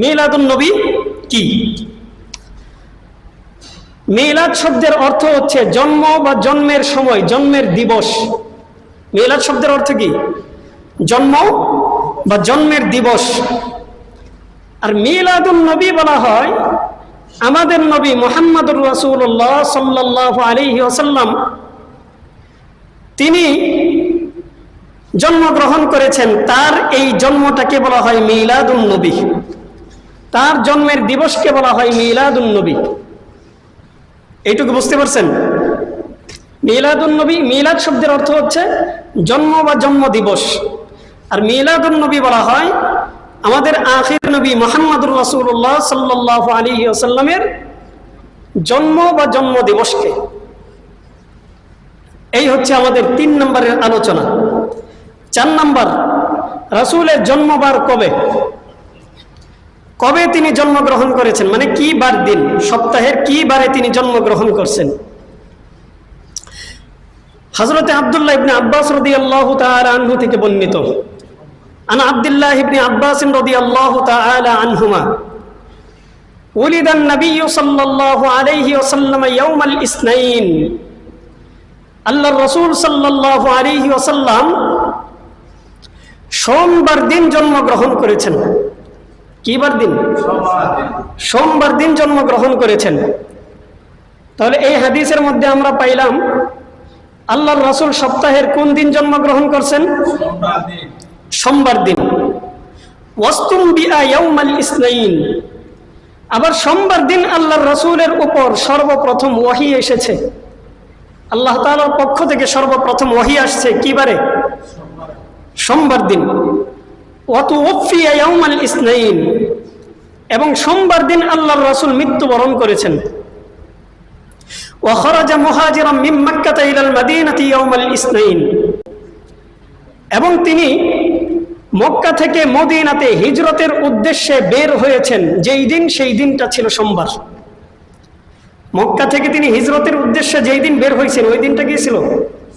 মিলাদুন নবী কি? মিলাদ শব্দের অর্থ হচ্ছে জন্ম বা জন্মের সময়, জন্মের দিবস। মিলাদ শব্দের অর্থ কি? জন্ম বা জন্মের দিবস। আর মিলাদুন নবী বলা হয় আমাদের নবী মুহাম্মদুর রাসূলুল্লাহ সাল্লাল্লাহু আলাইহি ওয়াসাল্লাম তিনি জন্মগ্রহণ করেছেন, তার এই জন্মটাকে বলা হয় মিলাদুন নবী। তার জন্মের দিবসকে বলা হয় মিলাদুন নবী। এইটুকু বুঝতে পারছেন? মিলাদুন নবী, মিলাদ শব্দের অর্থ হচ্ছে জন্ম বা জন্ম দিবস। আর মিলাদুন নবী বলা হয় আমাদের আখির নবী মুহাম্মদুর রাসূলুল্লাহ সাল্লাল্লাহু আলাইহি ওয়াসাল্লামের জন্ম বা জন্ম দিবসকে। এই হচ্ছে আমাদের 3 নম্বরের আলোচনা। 4 নম্বর, রাসূলের জন্মবার কবে? কবে তিনি জন্মগ্রহণ করেছেন, মানে কি বার দিন, সপ্তাহের কি বারে তিনি জন্মগ্রহণ করছেন? হযরতে আব্দুল্লাহ ইবনে আব্বাস রাদিয়াল্লাহু তাআলা আনহু থেকে বর্ণিত, আন আব্দুল্লাহ ইবনে আব্বাস রাদিয়াল্লাহু তাআলা আনহুমা উলিদান নবী সাল্লাল্লাহু আলাইহি ওয়াসাল্লাম ইয়াউমাল ইসনাইন। আল্লাহর রাসূল সাল্লাল্লাহু আলাইহি ওয়াসাল্লাম সোমবার দিন জন্মগ্রহণ করেছেন। কি বার দিন? সোমবার দিন জন্মগ্রহণ করেছেন। তাহলে এই হাদিসের মধ্যে আমরা পাইলাম আল্লাহর রাসূল সপ্তাহের কোন দিন জন্মগ্রহণ করছেন? সোমবার দিন। ওয়াস্তুম বিআ ইয়াউমাল ইসনাইন। আবার সোমবার দিন আল্লাহর রাসূলের উপর সর্বপ্রথম ওহী এসেছে। আল্লাহ তাআলার পক্ষ থেকে সর্বপ্রথম ওহী আসছে কি বারে? সোমবার দিন। ওয়াতুওফিয়া ইয়াউমাল ইসনাইন। এবং সোমবার দিন আল্লাহর রাসূল মৃত্যুবরণ করেছেন। ওয়া খারাজা মুহাজিরাম মিন মক্কা ইলাল মদিনাতি ইয়াউমাল ইসনাইন। এবং তিনি মক্কা থেকে মদিনাতে হিজরতের উদ্দেশ্যে বের হয়েছেন যেই দিন, সেই দিনটা ছিল সোমবার। মক্কা থেকে তিনি হিজরতের উদ্দেশ্যে যেই দিন বের হয়েছেন ওই দিনটা কি ছিল?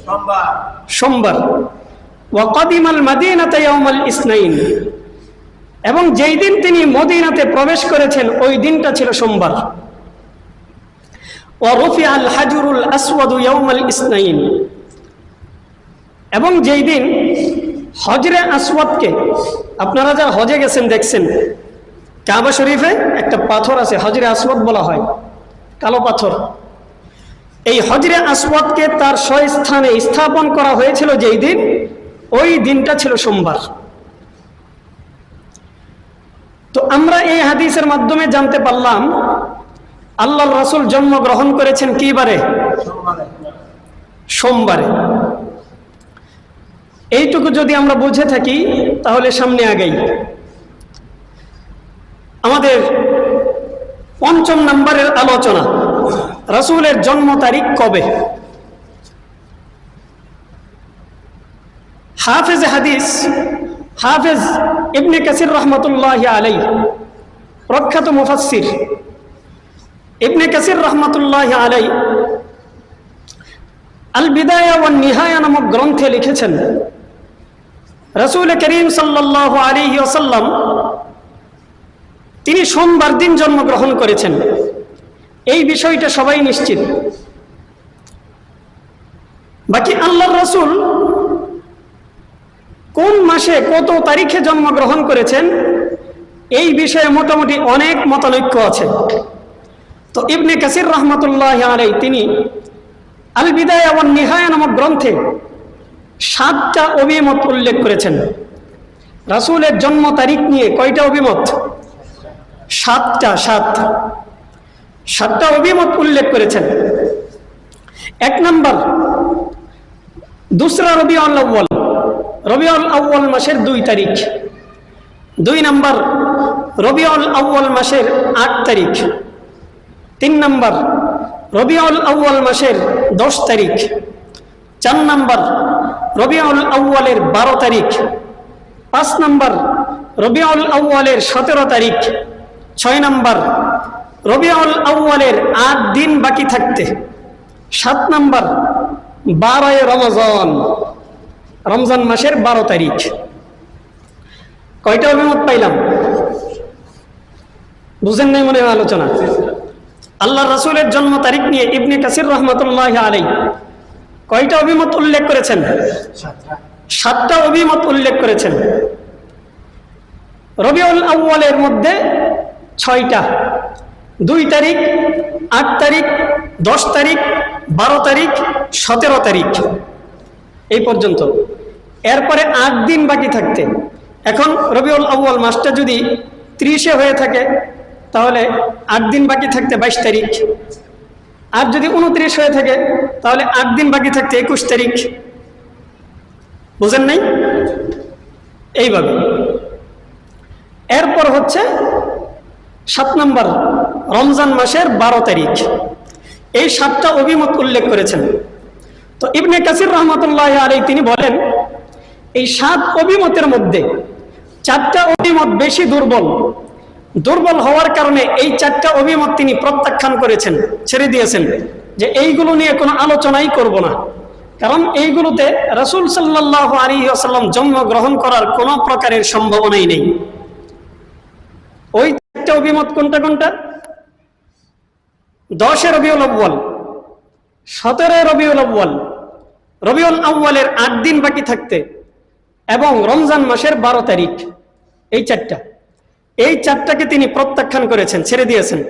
সোমবার। সোমবার। ওয়া কাদিমাল মদিনাতা ইয়াউমাল ইসনাইন। এবং যেই দিন তিনি মদিনাতে প্রবেশ করেছেন ওই দিনটা ছিল সোমবার। ওয়া রুফিআল হাজরুল আসওয়াদ ইয়াউমাল ইসনাইন। এবং যেই দিন হজরে আসওয়াদকে, আপনারা যা হজে গেছেন দেখছেন কাবা শরীফে একটা পাথর আছে, হজরে আসওয়াদ বলা হয়, কালো পাথর। এই হজরে আসওয়াদকে তার স্থানে স্থাপন করা হয়েছিল যেই দিন, ওই দিনটা ছিল সোমবার। তো আমরা এই হাদিসের মাধ্যমে জানতে পারলাম আল্লাহর রাসূল জন্মগ্রহণ করেছেন কি বারে? সোমবারে। এইটুকু যদি আমরা বুঝে থাকি তাহলে সামনে আগাই। আমাদের 5 নম্বরের আলোচনা, রাসূলের জন্ম তারিখ কবে? হাফেজ হাদিস হাফেজ ইবনে কাসির রহমতুল্লাহি আলাইহি, প্রখ্যাত মুফাসসির ইবনে কাসির রহমতুল্লাহি আলাইহি আল বিদায়া ওয়ান নিহায়া নামক গ্রন্থে লিখেছেন রাসূল করিম সাল্লাল্লাহু আলাইহি ওয়াসাল্লাম তিনি সোমবার দিন জন্মগ্রহণ করেছেন। এই বিষয়টা সবাই নিশ্চিত। বাকি আল্লাহর রাসূল কোন মাসে কত তারিখে জন্মগ্রহণ করেছেন এই বিষয়ে মোটামুটি অনেক মতানৈক্য আছে। তো ইবনে কাসির রহমতুল্লাহি আলাইহি তিনি আল বিদায়া ওয়ান নিহায়া নামক গ্রন্থে 7টা অভিমত উল্লেখ করেছেন। রাসূলের জন্ম তারিখ নিয়ে কয়টা অভিমত? 7টা অভিমত উল্লেখ করেছেন। 1 নম্বর, দুসরা রবিউল আউয়াল, রবিউল আউয়াল মাসের 2 তারিখ। 2 নম্বর, রবিউল আউয়াল মাসের 8 তারিখ। 3 নম্বর, রবিউল আউয়াল মাসের 10 তারিখ। 4 নম্বর, রবিউল আউয়ালের 12 তারিখ। 5 নম্বর, রবিউল আউয়ালের 17 তারিখ। 6 নম্বর, রবিউল আউয়ালের 8 দিন বাকি থাকতে। 7 নম্বর, 12 রমজান, রমজান মাসের 12 তারিখ। কয়টা অভিমত পাইলাম? বুঝেন নাই মনে হয় আলোচনা? আল্লাহ রাসূলের জন্ম তারিখ নিয়ে ইবনে কাসির রাহমাতুল্লাহি আলাইহি কয়টা অভিমত উল্লেখ করেছেন? 7টা অভিমত উল্লেখ করেছেন। রবিউল আউয়ালের মধ্যে 6টা, 2 তারিখ, 8 তারিখ, 10 তারিখ, 12 তারিখ, 17 তারিখ, এই পর্যন্ত। এরপরে 8 দিন বাকি থাকতে, এখন রবিউল আউয়াল মাসটা যদি 30-এ হয়ে থাকে তাহলে 8 দিন বাকি থাকতে 22 তারিখ, আর যদি 29 হয়ে থাকে তাহলে 8 দিন বাকি থাকতে 21 তারিখ। বুঝেন নাই? এইভাবে। এরপর হচ্ছে 7 নম্বর রমজান মাসের 12 তারিখ। এই 7টা অভিমত উল্লেখ করেছেন। তো ইবনে কাসির রাহমাতুল্লাহি আলাইহি তিনি বলেন এই 7 অভিমতের মধ্যে 4টা অভিমত বেশি দুর্বল হওয়ার কারণে এই 4টা অভিমত তিনি প্রত্যাখ্যান করেছেন, ছেড়ে দিয়েছেন, যে এইগুলো নিয়ে কোনো আলোচনাই করব না, কারণ এইগুলোতে রাসূল সাল্লাল্লাহু আলাইহি ওয়াসাল্লাম জন্মগ্রহণ করার কোনো প্রকারের সম্ভাবনাই নেই। ওই 4টা অভিমত কোনটা কোনটা? 10 রবিউল আউয়াল, 17 রবিউল আউয়াল, রবিউল আউয়ালের 8 দিন বাকি থাকতে এবং রমজান মাসের 12 তারিখ। এই 4টাকে তিনি প্রত্যাখ্যান করেছেন, ছেড়ে দিয়েছেন।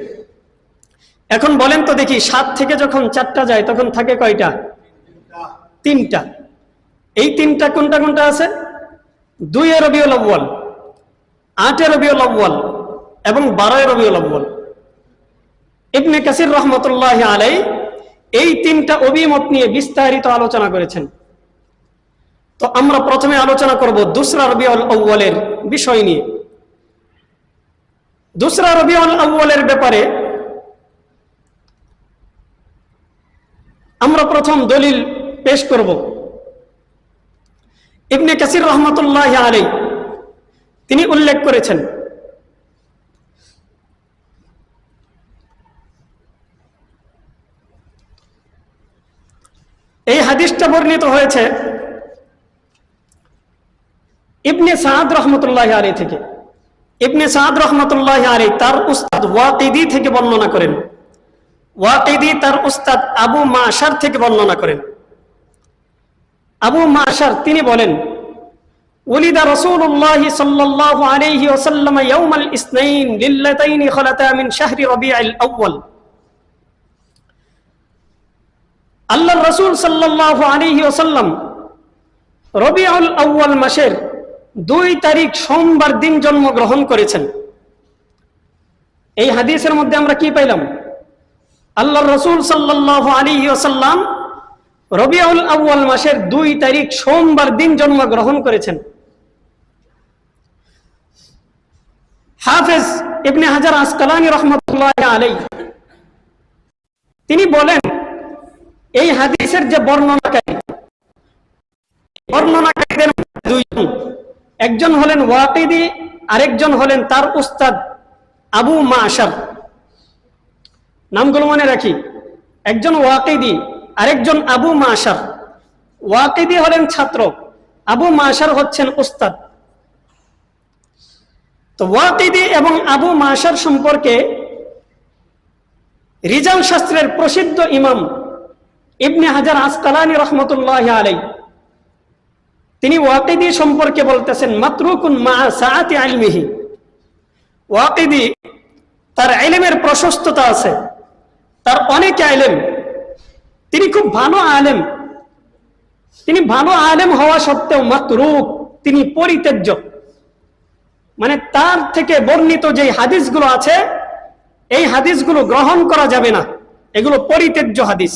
এখন বলেন তো দেখি, 7 থেকে যখন 4টা যায় তখন থাকে কয়টা? 3টা। এই 3টা কোনটা কোনটা আছে? 2 রবিউল আউয়াল, 8 রবিউল আউয়াল এবং 12 রবিউল আউয়াল। ইবনে কাসির রাহমাতুল্লাহি আলাইহি এই 3টা অভিমত নিয়ে বিস্তারিত আলোচনা করেছেন। তো আমরা প্রথমে আলোচনা করব 2 রবিউল আউয়ালের বিষয় নিয়ে। 2 রবিউল আউয়ালের ব্যাপারে আমরা প্রথম দলিল পেশ করব। ইবনে কাসির রাহমাতুল্লাহি আলাইহি তিনি উল্লেখ করেছেন এই হাদিসটা বর্ণিত হয়েছে ইবনে সাদ রাহমাতুল্লাহি আলাইহি থেকে। ইবনে সাদ রাহমাতুল্লাহি আলাইহি তার উস্তাদ ওয়াকিদি থেকে বর্ণনা করেন। ওয়াকিদি তার উস্তাদ আবু মাশার থেকে বর্ণনা করেন। আবু মাশার তিনি বলেন, ওলিদা রাসূলুল্লাহ সাল্লাল্লাহু আলাইহি ওয়াসাল্লাম ইয়াউমাল ইসনাইন লিল্লাতাইন খালাতা মিন শাহরি রবিউল আউয়াল। আল্লাহর রাসূল সাল্লাল্লাহু আলাইহি ওয়াসাল্লাম রবিউল আউয়াল মাসের 2 তারিখ সোমবার দিন জন্মগ্রহণ করেছেন। এই হাদিসের মধ্যে আমরা কি পাইলাম? আল্লাহর রাসূল সাল্লাল্লাহু আলাইহি ওয়াসাল্লাম রবিউল আউয়াল মাসের 2 তারিখ সোমবার দিন জন্মগ্রহণ করেছেন। হাফেজ ইবনে হাজার আসকালানী রাহমাতুল্লাহি আলাইহি তিনি বলেন এই হাদিসের যে বর্ণনাকারীদের দুইজন, একজন হলেন ওয়াকিদি, আরেকজন হলেন তার উস্তাদ আবু মাশার। নামগুলো মনে রাখি, একজন ওয়াকিদি, আরেকজন আবু মাশার। ওয়াকিদি হলেন ছাত্র, আবু মাশার হচ্ছেন উস্তাদ। তো ওয়াকিদি এবং আবু মাশার সম্পর্কে রিজাল শাস্ত্রের প্রসিদ্ধ ইমাম ইবনে হাজার আসকালানী রাহমাতুল্লাহি আলাইহি তিনি ওয়াকিদি সম্পর্কে বলতেছেন, মাতরুকুন মা সাআতি ইলমিহি। ওয়াকিদি তার ইলমের প্রশস্ততা আছে, তার অনেক ইলম, তিনি খুব ভালো আলেম। তিনি ভালো আলেম হওয়া সত্ত্বেও মাতরুক, তিনি পরিত্যাজ্য। মানে তার থেকে বর্ণিত যে হাদিসগুলো আছে এই হাদিসগুলো গ্রহণ করা যাবে না, এগুলো পরিত্যাজ্য হাদিস।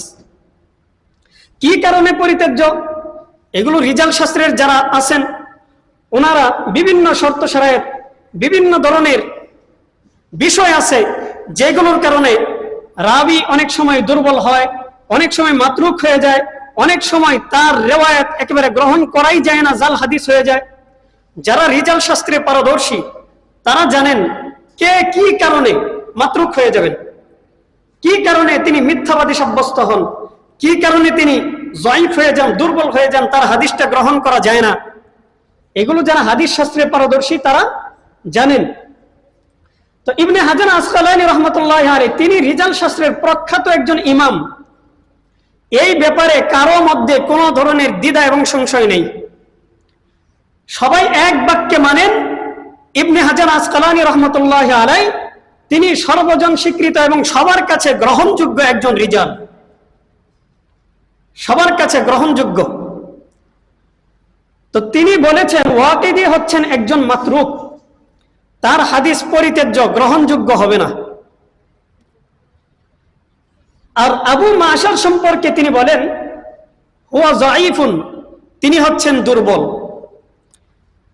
কি কারণে পরিত্যাজ্য? এগুলো রিজাল শাস্ত্রের যারা আছেন ওনারা বিভিন্ন শর্ত শরায়েত, বিভিন্ন ধরনের বিষয় আছে যেগুলোর কারণে রাবি অনেক সময় দুর্বল হয়, অনেক সময় মাতরুক হয়ে যায়, অনেক সময় তার রিওয়ায়াত একেবারে গ্রহণ করাই যায় না, জাল হাদিস হয়ে যায়। যারা রিজাল শাস্ত্রে পারদর্শী তারা জানেন কে কি কারণে মাতরুক হয়ে যাবেন, কি কারণে তিনি মিথ্যাবাদী সাব্যস্ত হন, কি কারণে তিনি জয়ীফ হয়ে যান, দুর্বল হয়ে যান, তার হাদিসটা গ্রহণ করা যায় না। এগুলো যারা হাদিস শাস্ত্রে পারদর্শী তারা জানেন। তো ইবনে হাজার আসকালানী রাহমাতুল্লাহি আলাইহি তিনি রিজাল শাস্ত্রের প্রখ্যাত একজন ইমাম। এই ব্যাপারে কারো মধ্যে কোনো ধরনের দ্বিধা এবং সংশয় নেই, সবাই এক বাক্যে মানেন ইবনে হাজার আসকালানী রাহমাতুল্লাহি আলাইহি তিনি সর্বজন স্বীকৃত এবং সবার কাছে গ্রহণযোগ্য একজন রিজাল, সবার কাছে গ্রহণযোগ্য। তো তিনি বলেছেন ওয়াকিদি হচ্ছেন একজন মাতরুক, তার হাদিস পরিত্যাজ্য, গ্রহণযোগ্য হবে না। আর আবু মাশার সম্পর্কে তিনি বলেন হুয়া যায়ীফুন, তিনি হচ্ছেন দুর্বল।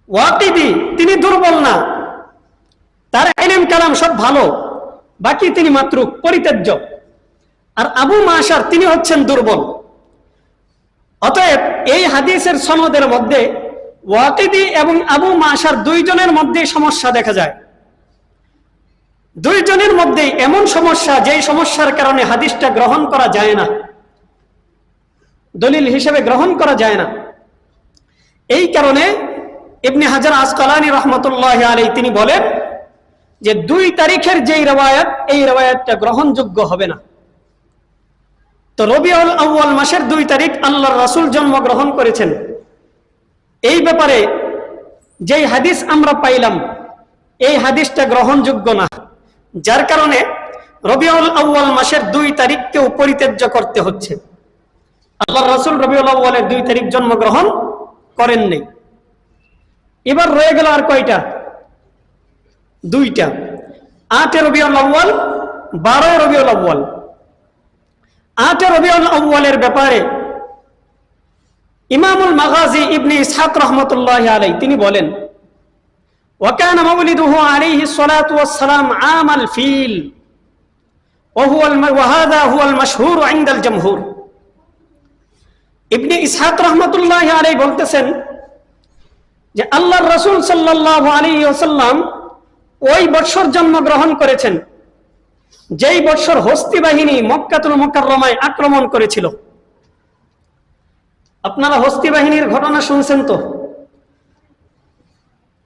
ওয়াকিদি তিনি দুর্বল না, তার ইলম কালাম সব ভালো, বাকি তিনি মাতরুক, পরিত্যাজ্য। আর আবু মাশার তিনি হচ্ছেন দুর্বল। অতএব এই হাদিসের সনদের মধ্যে ওয়াকিদি এবং আবু মাশার দুইজনের মধ্যে সমস্যা দেখা যায়। দুইজনের মধ্যে এমন সমস্যা, যেই সমস্যার কারণে হাদিসটা গ্রহণ করা যায় না, দলিল হিসেবে গ্রহণ করা যায় না। এই কারণে ইবনে হাজার আসকালানী রাহমাতুল্লাহি আলাইহি তিনি বলেন যে 2 তারিখের যেই রওয়ায়াত, এই রওয়ায়াতটা গ্রহণযোগ্য হবে না। তো রবিউল আউয়াল মাসের 2 তারিখ আল্লাহর রাসূল জন্মগ্রহণ করেছেন, এই ব্যাপারে যেই হাদিস আমরা পাইলাম এই হাদিসটা গ্রহণযোগ্য না, যার কারণে রবিউল আউয়াল মাসের 2 তারিখকেও পরিত্যাজ্য করতে হচ্ছে। আল্লাহর রাসূল রবিউল আউয়ালের 2 তারিখ জন্মগ্রহণ করেননি। এবার রয়ে গেল আর কয়টা? 2টা, 8 রবিউল আউয়াল, 12 রবিউল আউয়াল। 8 রবিউল আউয়ালের ব্যাপারে ইমামুল মাগাজি ইবনে ইসহাক রাহমাতুল্লাহি আলাইহি তিনি বলেন ওয়াকানা মাউলিদুহু আলাইহি সালাতু ওয়াস সালাম আমাল ফিল ওয়া হাযা হুয়াল মাশহুর ইনদাল জামহুর। ইবনে ইসহাক রাহমাতুল্লাহি আলাইহি বলতেছেন যে আল্লাহর রাসূল সাল্লাল্লাহু আলাইহি ওয়াসাল্লাম ওই বছর জন্মগ্রহণ করেছেন যেই বছর হস্তি বাহিনী মক্কাতুল মুকাররমায় আক্রমণ করেছিল। আপনারা হস্তি বাহিনীর ঘটনা শুনছেন তো?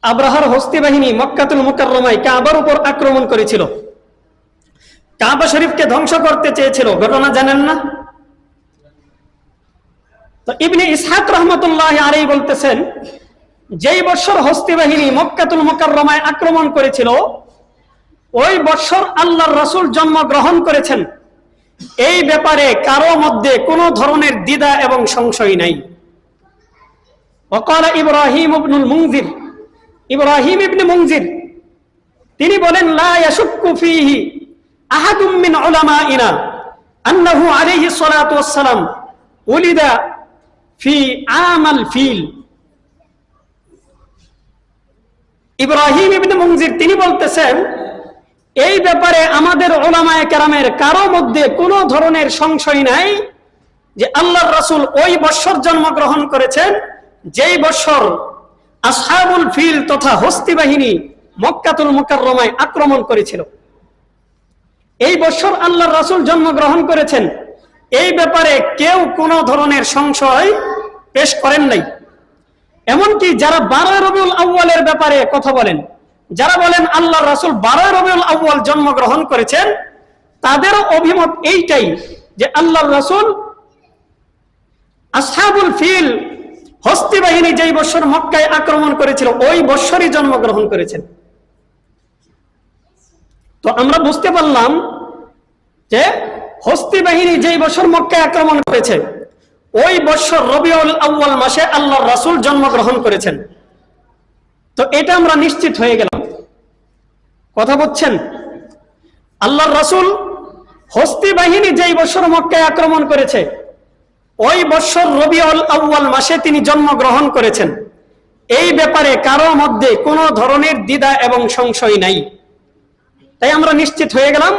আব্রাহার হস্তি বাহিনী মক্কাতুল মুকাররমায় কাবার উপর আক্রমণ করেছিল, কাবা শরীফকে ধ্বংস করতে চেয়েছিল, ঘটনা জানেন না? তো ইবনে ইসহাক রাহমাতুল্লাহি আলাইহি বলতেছেন যেই বছর হস্তি বাহিনী মক্কাতুল মুকাররমায় আক্রমণ করেছিল ওই বছর আল্লাহর রাসূল জন্মগ্রহণ করেছেন, এই ব্যাপারে কারো মধ্যে কোনো ধরনের দ্বিধা এবং সংশয় নাই। ওয়াকালা ইব্রাহিম ইবনুল মুনজির, ইব্রাহিম ইবনে মুনজির তিনি বলেন লা ইয়াশুক্কু ফীহি আহাদুম মিন উলামাইনা আন্নাহু আলাইহিস সালাতু ওয়াস সালাম উলিদা ফি আমাল ফিল। ইব্রাহিম ইবনে মুনজির তিনি বলতেছেন এই ব্যাপারে আমাদের উলামায়ে কেরামের কারো মধ্যে কোনো ধরনের সংশয় নাই যে আল্লাহর রাসূল ওই বছর জন্মগ্রহণ করেছেন যেই বছর আসহাবুল ফিল তথা হস্তি বাহিনী মক্কাতুল মুকাররমায় আক্রমণ করেছিল। এই বছর আল্লাহর রাসূল জন্মগ্রহণ করেছেন, এই ব্যাপারে কেউ কোনো ধরনের সংশয় পেশ করেন নাই। এমনকি যারা 12 রবিউল আউয়ালের ব্যাপারে কথা বলেন, যারা বলেন আল্লাহর রাসূল 12 রবিউল আউয়াল জন্মগ্রহণ করেছেন, তাদেরও অভিমত এইটাই যে আল্লাহর রাসূল আসহাবুল ফিল হস্তি বাহিনী যেই বছর মক্কায় আক্রমণ করেছিল ওই বছরই জন্মগ্রহণ করেছেন। তো আমরা বুঝতে পারলাম যে হস্তি বাহিনী যেই বছর মক্কায় আক্রমণ করেছে ওই বছর রবিউল আউয়াল মাসে আল্লাহর রাসূল জন্মগ্রহণ করেছেন। তো এটা আমরা নিশ্চিত হয়ে গেলাম। কথা বলছেন? আল্লাহর রাসূল হস্তি বাহিনী যেই বছর মক্কায় আক্রমণ করেছে ওই বছর রবিউল আউয়াল মাসে তিনি জন্মগ্রহণ করেছেন, এই ব্যাপারে কারো মধ্যে কোনো ধরনের দ্বিধা এবং সংশয় নাই। তাই আমরা নিশ্চিত হয়ে গেলাম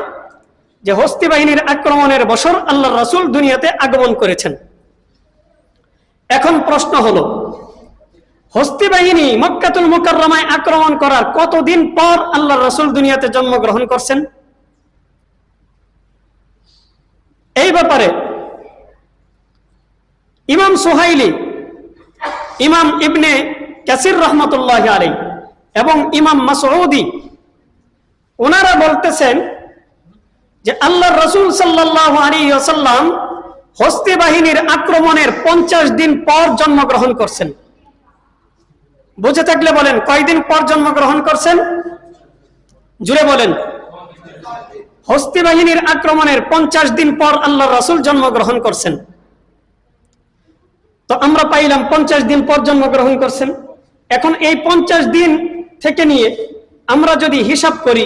যে হস্তি বাহিনীর আক্রমণের বছর আল্লাহর রাসূল দুনিয়াতে আগমন করেছেন। এখন প্রশ্ন হলো হস্তি বাহিনী মক্কাতুল মুকাররমায় আক্রমণ করার কতদিন পর আল্লাহর রাসূল দুনিয়াতে জন্মগ্রহণ করছেন? এই ব্যাপারে ইমাম সুহাইলি, ইমাম ইবনে কাসির রাহমাতুল্লাহি আলাইহি এবং ইমাম মাসউদি ওনারা বলতেছেন যে আল্লাহর রাসূল সাল্লাল্লাহু আলাইহি ওয়াসাল্লাম হস্তি বাহিনীর আক্রমণের 50 দিন পর জন্মগ্রহণ করছেন। বুঝে থাকলে বলেন, কয়দিন পর জন্মগ্রহণ করছেন? জুড়ে বলেন। হস্তি বাহিনীর আক্রমণের 50 দিন পর আল্লাহর রাসূল জন্মগ্রহণ করছেন। তো আমরা পাইলাম 50 দিন পর জন্মগ্রহণ করছেন। এখন এই 50 দিন থেকে নিয়ে আমরা যদি হিসাব করি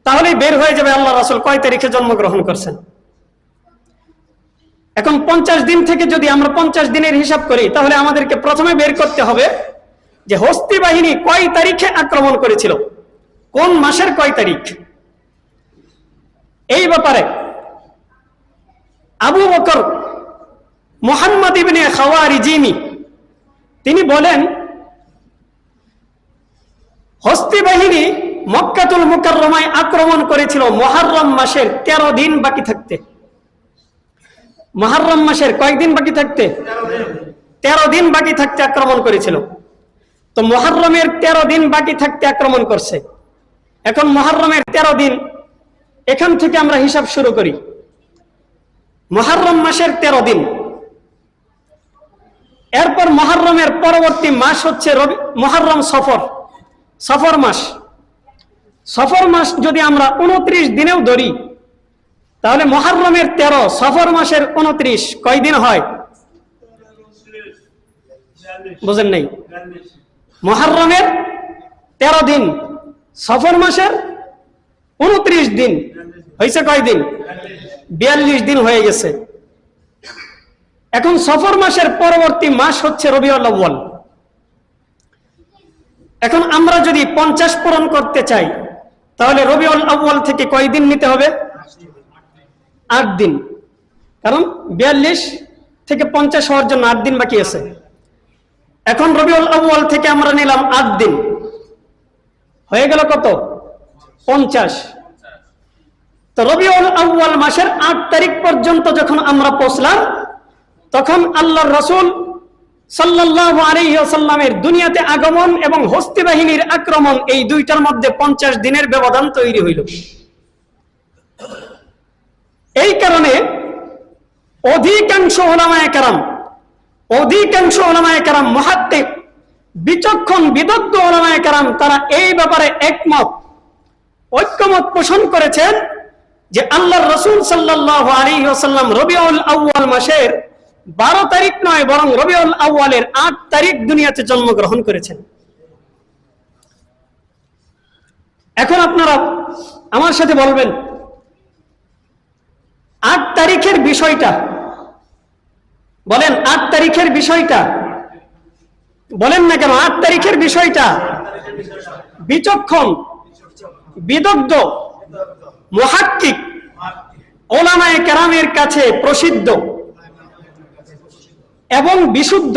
তাহলেই বের হয়ে যাবে আল্লাহ রাসূল কয় তারিখে জন্মগ্রহণ করছেন। এখন 50 দিন থেকে যদি আমরা 50 দিনের হিসাব করি তাহলে আমাদেরকে প্রথমে বের করতে হবে যে হস্তি বাহিনী কয় তারিখে আক্রমণ করেছিল, কোন মাসের কয় তারিখ। এই ব্যাপারে আবু বকর মুহাম্মদ ইবনে খাওয়ারিজিমি তিনি বলেন, হস্তি বাহিনী মক্কাতুল মুকাররমায় আক্রমণ করেছিল মুহররম মাসের 13 দিন বাকি থাকতে। মুহররম মাসের কয়েকদিন বাকি থাকতে? 13 দিন বাকি থাকতে আক্রমণ করেছিল। তো মুহররমের 13 দিন বাকি থাকতে আক্রমণ করছে। এখন মুহররমের 13 দিন, এখান থেকে আমরা হিসাব শুরু করি। মুহররম মাসের 13 দিন, এরপর মুহররমের পরবর্তী মাস হচ্ছে মুহররম সফর মাস। সফর মাস যদি আমরা 29 দিনেও ধরি তাহলে মুহররমের 13, সফর মাসের 29 কয় দিন হয়? বুঝেন নাই? মুহররমের 13 দিন, সফর মাসের 29 দিন, হয়েছে কয় দিন? 42 দিন হয়ে গেছে। এখন সফর মাসের পরবর্তী মাস হচ্ছে রবিউল আউয়াল। এখন আমরা যদি 50 পূরণ করতে চাই তাহলে রবিউল আউয়াল থেকে কয় দিন নিতে হবে? 8 দিন, কারণ 42 থেকে 50 হওয়ার জন্য 8 দিন বাকি আছে। এখন রবিউল আউয়াল থেকে আমরা নিলাম 8 দিন, হয়ে গেল কত? 50। তো রবিউল আউয়াল মাসের 8 তারিখ পর্যন্ত যখন আমরা পৌঁছলাম তখন আল্লাহর রাসূল সাল্লাল্লাহু আলাইহি ওয়াসাল্লামের দুনিয়াতে আগমন এবং হস্তি বাহিনীর আক্রমণ, এই দুইটার মধ্যে 50 দিনের ব্যবধান তৈরি হইল। এই কারণে অধিকাংশ উলামায়ে কেরাম মুহাদ্দিস, বিচক্ষণ বিদগ্ধ উলামায়ে কেরাম তারা এই ব্যাপারে ঐক্যমত পোষণ করেছেন যে আল্লাহর রাসূল সাল্লাল্লাহু আলাইহি ওয়াসাল্লাম রবিউল আউয়াল মাসের 12 তারিখ নয় বরং রবিউল আউয়ালের 8 তারিখ দুনিয়াতে জন্মগ্রহণ করেছেন। এখন আপনারা আমার সাথে বলবেন 8 তারিখের বিষয়টা, বলেন 8 তারিখের বিষয়টা, বলেন না কেন 8 তারিখের বিষয়টা বিচক্ষণ বিদগ্ধ মুহাক্কিক উলামায়ে কেরামের কাছে প্রসিদ্ধ এবং বিশুদ্ধ।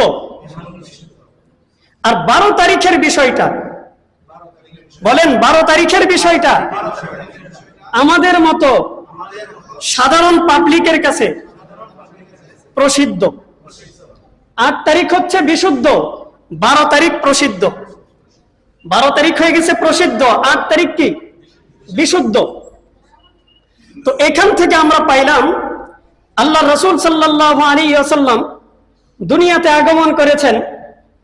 আর 12 তারিখের বিষয়টা, বলেন 12 তারিখের বিষয়টা আমাদের মতো সাধারণ পাবলিকের কাছে প্রসিদ্ধ। 8 তারিখ হচ্ছে বিশুদ্ধ, 12 তারিখ প্রসিদ্ধ। 12 তারিখ হয়ে গেছে প্রসিদ্ধ, 8 তারিখ কি? বিশুদ্ধ। তো এখান থেকে আমরা পাইলাম আল্লাহ রাসূল সাল্লাল্লাহু আলাইহি ওয়াসাল্লাম দুনিয়াতে আগমন করেছেন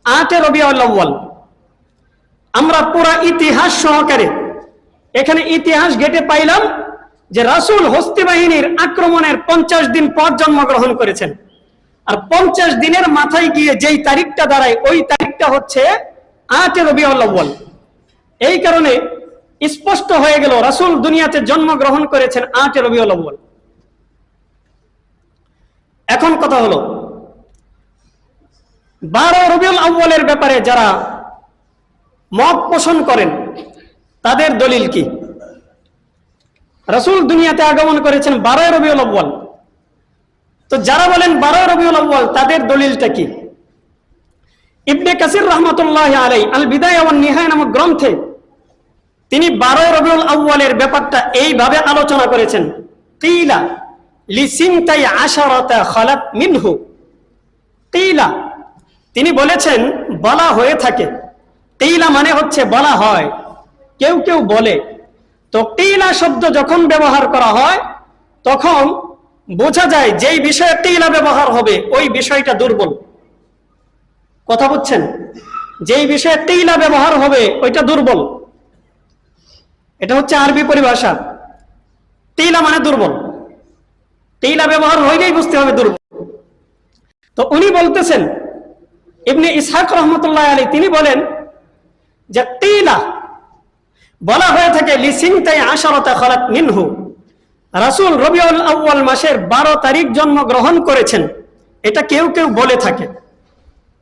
8 রবিউল আউয়াল। আমরা পুরা ইতিহাস সহকারে এখানে ইতিহাস ঘেটে পাইলাম যে রাসূল হস্তি বাহিনীর আক্রমণের 50 দিন পর জন্মগ্রহণ করেছেন। আর 50 দিনের মাথায় গিয়ে যেই তারিখটা দাঁড়ায় ওই তারিখটা হচ্ছে 8 রবিউল আউয়াল। এই কারণে স্পষ্ট হয়ে গেল রাসূল দুনিয়াতে জন্মগ্রহণ করেছেন 8 রবিউল আউয়াল। এখন কথা হলো 12 রবিউল আউয়ালের ব্যাপারে যারা মত পোষণ করেন তাদের দলিল কি? রাসূল দুনিয়াতে আগমন করেছেন 12 রবিউল আউয়াল, তো যারা বলেন 12 রবিউল আউয়াল তাদের দলিলটা কি? ইবনে কাসির রাহমাতুল্লাহি আলাইহি আল বিদায়া ওয়ান নিহায়া নামক গ্রন্থে তিনি 12 রবিউল আউয়ালের ব্যাপারটা এইভাবে আলোচনা করেছেন, কিলা লিসিনতাই আশারাতা খালাত মিনহু। কিলা, তিনি বলেছেন বলা হয়ে থাকে, কিলা মানে হচ্ছে বলা হয়, কেউ কেউ বলে তো টিলা শব্দ যখন ব্যবহার করা হয় তখন বোঝা যায় যেই বিষয়ে টিলা ব্যবহার হবে ওই বিষয়টা দুর্বল। কথা বুঝছেন? যেই বিষয়ে টিলা ব্যবহার হবে ওইটা দুর্বল। এটা হচ্ছে আরবি পরিভাষা। টিলা মানে দুর্বল, টিলা ব্যবহার হইলেই বুঝতে হবে দুর্বল। তো উনি বলতেছেন, ইবনে ইসহাক রহমতুল্লাহ আলাইহি তিনি বলেন যে টিলা বলা হয়ে থাকে লিসিনতাই আশারাতা খালাত মিনহু, রাসূল রবিউল আউয়াল মাসের 12 তারিখ জন্মগ্রহণ করেছেন, এটা কেউ কেউ বলে থাকে।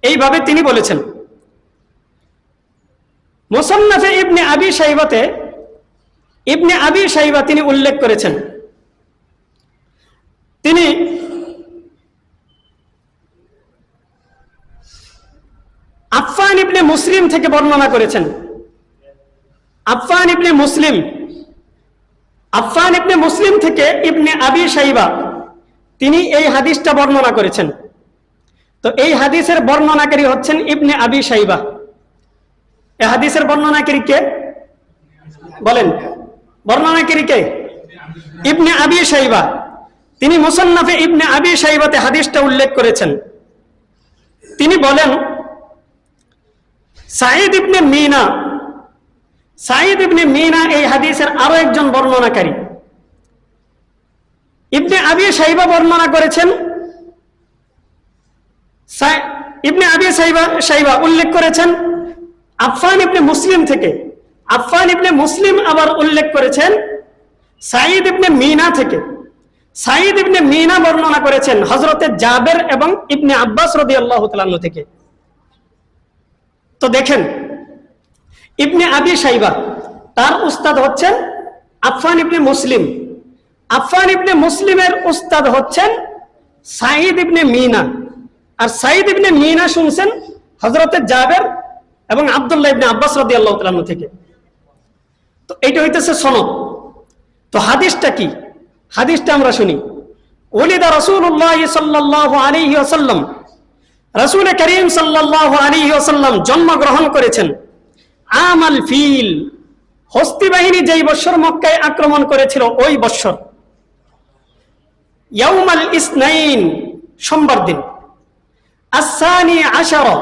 এইভাবে তিনি বলেছেন। মুসান্নাফে ইবনে আবি শাইবাতে ইবনে আবি শাইবা তিনি উল্লেখ করেছেন, তিনি আফফান ইবনে মুসলিম থেকে বর্ণনা করেছেন। আফফান ইবনে মুসলিম থেকে ইবনে আবি শাইবা তিনি এই হাদিসটা বর্ণনা করেছেন। তো এই হাদিসের বর্ণনাকারী হচ্ছেন ইবনে আবি শাইবা। এই হাদিসের বর্ণনাকারী কে বলেন? বর্ণনাকারী কে? ইবনে আবি শাইবা। তিনি মুসান্নাফে ইবনে আবি শাইবাতে হাদিসটা উল্লেখ করেছেন। তিনি বলেন সাঈদ ইবনে মিনা এই হাদিসের আরো একজন বর্ণনাকারী। ইবনে আবি শাইবা বর্ণনা করেছেন, ইবনে আবি শাইবা উল্লেখ করেছেন আফফান ইবনে মুসলিম থেকে। আফফান ইবনে মুসলিম আবার উল্লেখ করেছেন সাঈদ ইবনে মিনা থেকে। সাঈদ ইবনে মিনা বর্ণনা করেছেন হযরতে জাবের এবং ইবনে আব্বাস রাদিয়াল্লাহু তাআলা আনহু থেকে। তো দেখেন, ইবনে আবি শাইবা তার উস্তাদ হচ্ছেন আফফান ইবনে মুসলিম। আফফান ইবনে মুসলিমের উস্তাদ হচ্ছেন সাঈদ ইবনে মিনা। আর সাঈদ ইবনে মিনা শুনছেন হযরতে জাবের এবং আব্দুল্লাহ ইবনে আব্বাস রাদিয়াল্লাহু তাআলা আনহু থেকে। তো এইটা হইতেছে সনদ। তো হাদিসটা কি? হাদিসটা আমরা শুনি। ওলিদা রাসূলুল্লাহ সাল্লাল্লাহু আলাইহি ওয়াসাল্লাম, রাসূল করিম সাল্লাল্লাহু আলাইহি ওয়াসাল্লাম জন্মগ্রহণ করেছেন আমাল ফিল, হস্তি বাহিনী যেই বছর মক্কায় আক্রমণ করেছিল ওই বছর। ইয়াউমাল ইসনাইন, সোমবার দিন। আস-সানি আশারা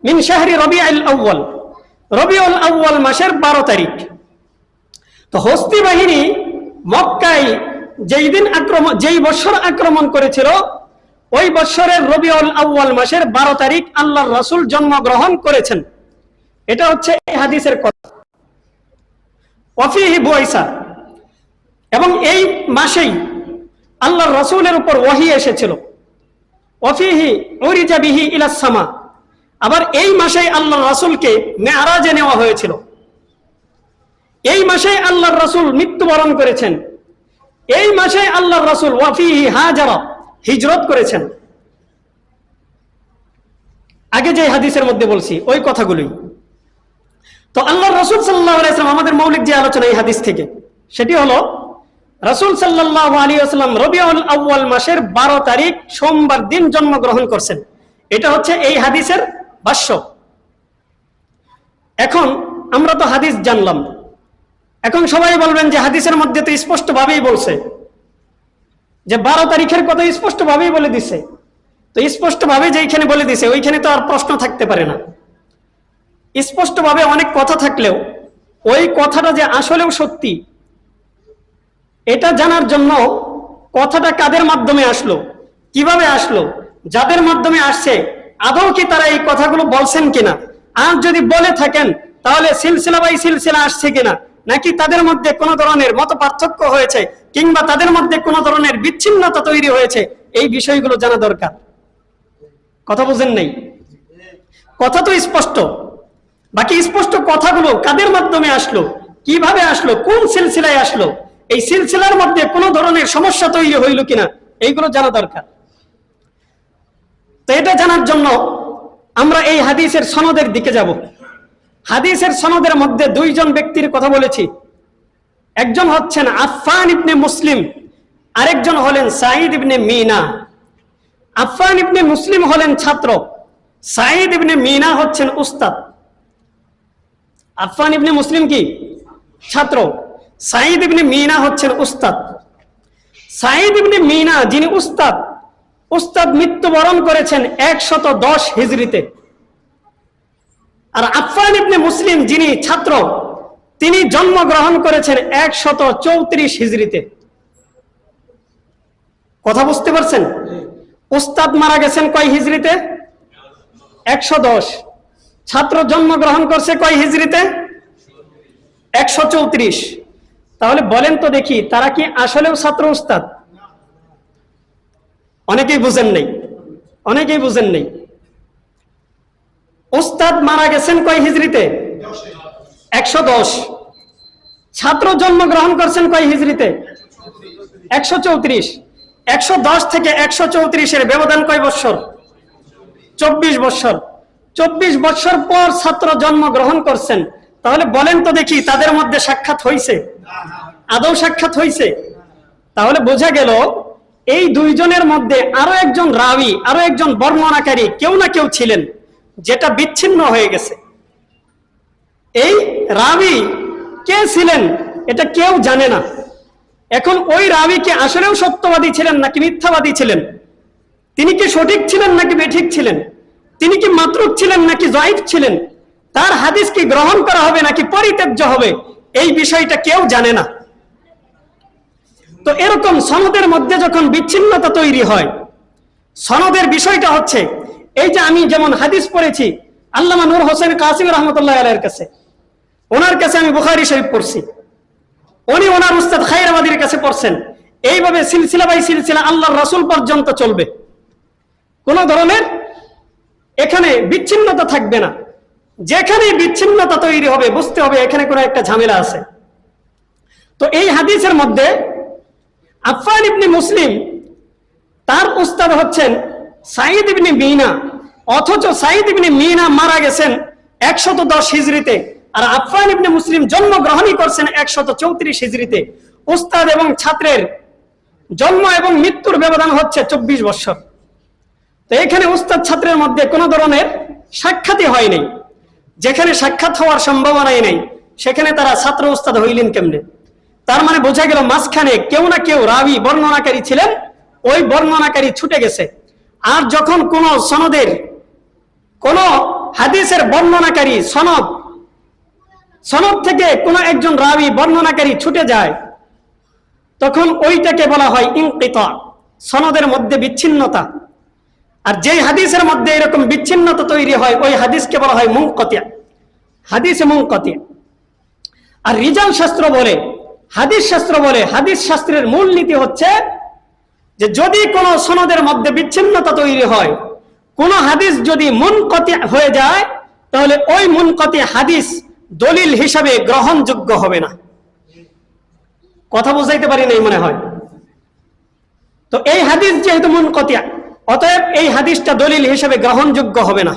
মিন শাহরি রবিউল আউয়াল, রবিউল আউয়াল মাসের 12 তারিখ। তো হস্তি বাহিনী মক্কায় যেই বছর আক্রমণ করেছিল ওই বছরের রবিউল আউয়াল মাসের 12 তারিখ আল্লাহর রাসূল জন্মগ্রহণ করেছেন। এটা হচ্ছে এই হাদিসের কথা। ওয়াফিহি বুইসা, এবং এই মাসেই আল্লাহর রাসূলের উপর ওহী এসেছিল। ওয়াফিহি উরিজা বিহি ইলাস সামা, আবার এই মাসেই আল্লাহর রাসূলকে মেরাজে নেওয়া হয়েছিল। এই মাসে আল্লাহর রাসূল মৃত্যুবরণ করেছেন। এই মাসে আল্লাহর রাসূল ওয়াফিহি হাজারা, হিজরত করেছেন। আগে যে হাদিসের মধ্যে বলছি ওই কথাগুলোই। তো আল্লাহর রাসূল সাল্লাল্লাহু আলাইহি ওয়াসাল্লাম, আমাদের মৌলিক যে আলোচনা এই হাদিস থেকে, সেটি হলো রাসূল সাল্লাল্লাহু আলাইহি ওয়াসাল্লাম রবিউল আউয়াল মাসের 12 তারিখ সোমবার দিন জন্মগ্রহণ করছেন। এটা হচ্ছে এই হাদিসের ভাষ্য। এখন আমরা তো হাদিস জানলাম, এখন সবাই বলবেন যে হাদিসের মধ্যে তো স্পষ্টভাবেই বলছে যে 12 তারিখের কথা স্পষ্টভাবেই বলে দিছে। তো স্পষ্টভাবে যেইখানে বলে দিছে ওইখানে তো আর প্রশ্ন থাকতে পারে না। স্পষ্টভাবে অনেক কথা থাকলেও ওই কথাটা যে আসলেও সত্যি এটা জানার জন্য কথাটা কাদের মাধ্যমে আসলো, কিভাবে আসলো, যাদের মাধ্যমে আসছে আদৌ কি তারা এই কথাগুলো বলছেন কিনা, আর যদি বলে থাকেন তাহলে সিলসিলা বাই সিলসিলা আসছে কিনা, নাকি তাদের মধ্যে কোনো ধরনের মত পার্থক্য হয়েছে কিংবা তাদের মধ্যে কোনো ধরনের বিচ্ছিন্নতা তৈরি হয়েছে, এই বিষয়গুলো জানা দরকার। কথা বুঝেন নাই? কথা তো স্পষ্ট, বাকি স্পষ্ট কথাগুলো কাদের মাধ্যমে আসলো, কিভাবে আসলো, কোন সিলসিলায় আসলো, এই সিলসিলার মধ্যে কোনো ধরনের সমস্যা তৈরি হইল কিনা, এইগুলো জানা দরকার। তো এটা জানার জন্য আমরা এই হাদিসের সনদের দিকে যাব। হাদিসের সনদের মধ্যে 2 জন ব্যক্তির কথা বলেছি। একজন হচ্ছেন আফফান ইবনে মুসলিম, আরেকজন হলেন সাঈদ ইবনে মিনা। আফফান ইবনে মুসলিম হলেন ছাত্র, সাঈদ ইবনে মিনা হচ্ছেন উস্তাদ। আফফান ইবনে মুসলিম কি ছাত্র, সাঈদ ইবনে মিনা হচ্ছেন উস্তাদ। সাঈদ ইবনে মিনা যিনি উস্তাদ, উস্তাদ মৃত্যুবরণ করেছেন 110 হিজরিতে। আর আফফান ইবনে মুসলিম যিনি ছাত্র, তিনি জন্মগ্রহণ করেছেন 134 হিজরিতে। কথা বুঝতে পারছেন? উস্তাদ মারা গেছেন কয় হিজরিতে? 110। ছাত্র জন্মগ্রহণ করছে কয় হিজরিতে? 134। তাহলে বলেন তো দেখি, তারা কি আসলেও ছাত্র উস্তাদ? অনেকেই বুঝেন নেই, অনেকেই বুঝেন নেই। উস্তাদ মারা গেছেন কয় হিজরিতে? 110। ছাত্র জন্মগ্রহণ করছেন কয় হিজরিতে? 134। 110 থেকে 134 ব্যবধান কয় বৎসর? 24 বৎসর। 24 বৎসর পর ছাত্র জন্মগ্রহণ করছেন। তাহলে বলেন তো দেখি, তাদের মধ্যে সাক্ষাৎ হয়েছে? আদৌ সাক্ষাৎ হয়েছে? তাহলে বোঝা গেল এই দুইজনের মধ্যে আরো একজন রাবি, আরো একজন বর্ণনাকারী কেউ না কেউ ছিলেন, যেটা বিচ্ছিন্ন হয়ে গেছে। এই রাবি কে ছিলেন এটা কেউ জানে না। এখন ওই রাবি কি আসলেও সত্যবাদী ছিলেন নাকি মিথ্যাবাদী ছিলেন? তিনি কি সঠিক ছিলেন নাকি বেঠিক ছিলেন? তিনি কি মাতরুক ছিলেন নাকি জয়ীফ ছিলেন? তার হাদিস কি গ্রহণ করা হবে নাকি পরিত্যাজ্য হবে? এই বিষয়টা কেউ জানে না। তো এরকম সনদের মধ্যে যখন বিচ্ছিন্নতা তৈরি হয়, সনদের বিষয়টা হচ্ছে এই যে আমি যেমন হাদিস পড়েছি আল্লামা নূর হোসেন কাসিমি রহমতুল্লাহ আলাইহির কাছে, ওনার কাছে আমি বুখারী শরীফ পড়ছি, উনি ওনার উস্তাদ খায়রাবাদীর কাছে পড়ছেন। এইভাবে সিলসিলা বাই সিলসিলা আল্লাহর রাসূল পর্যন্ত চলবে। কোন ধরনের এখানে বিচ্ছিন্নতা থাকবে না। যেখানে বিচ্ছিন্নতা তৈরি হবে বুঝতে হবে এখানে কোনো একটা ঝামেলা আছে। তো এই হাদিসের মধ্যে আফফান ইবনে মুসলিম, তার উস্তাদ হচ্ছেন সাঈদ ইবনে মিনা, অথচ সাঈদ ইবনে মিনা মারা গেছেন 110 হিজরিতে, আর আফফান ইবনে মুসলিম জন্মগ্রহণই করছেন 134 হিজরিতে। উস্তাদ এবং ছাত্রের জন্ম এবং মৃত্যুর ব্যবধান হচ্ছে 24 বছর। তো এখানে উস্তাদ ছাত্রের মধ্যে কোনো ধরনের সাক্ষাৎই হয়নি। যেখানে সাক্ষাৎ হওয়ার সম্ভাবনাই নেই সেখানে তারা ছাত্র উস্তাদ হইলেন কেমনে? তার মানে বোঝা গেল মাঝখানে কেউ না কেউ রাবি বর্ণনাকারী ছিলেন, ওই বর্ণনাকারী ছুটে গেছে। আর যখন কোন সনদের কোন হাদিসের বর্ণনাকারী সনদ থেকে কোন একজন রাবি বর্ণনাকারী ছুটে যায়, তখন ওইটাকে বলা হয় ইনকিতা, সনদের মধ্যে বিচ্ছিন্নতা। আর যেই হাদিসের মধ্যে এরকম বিচ্ছিন্নতা তৈরি হয় ওই হাদিসকে বলা হয় মুনকাতিয়া, হাদিসে মুনকাতিয়া। আর রিজাল শাস্ত্র বলে, হাদিস শাস্ত্র বলে, হাদিস শাস্ত্রের মূল নীতি হচ্ছে যে যদি কোন সনদের মধ্যে বিচ্ছিন্নতা তৈরি হয়, কোন হাদিস যদি মুনকাতি হয়ে যায়, তাহলে ওই মুনকাতি হাদিস দলিল হিসাবে গ্রহণযোগ্য হবে না। কথা বুঝাইতে পারি নাই মনে হয়। তো এই হাদিস যেহেতু মুনকাতি, অতএব এই হাদিসটা দলিল হিসেবে গ্রহণযোগ্য হবে না।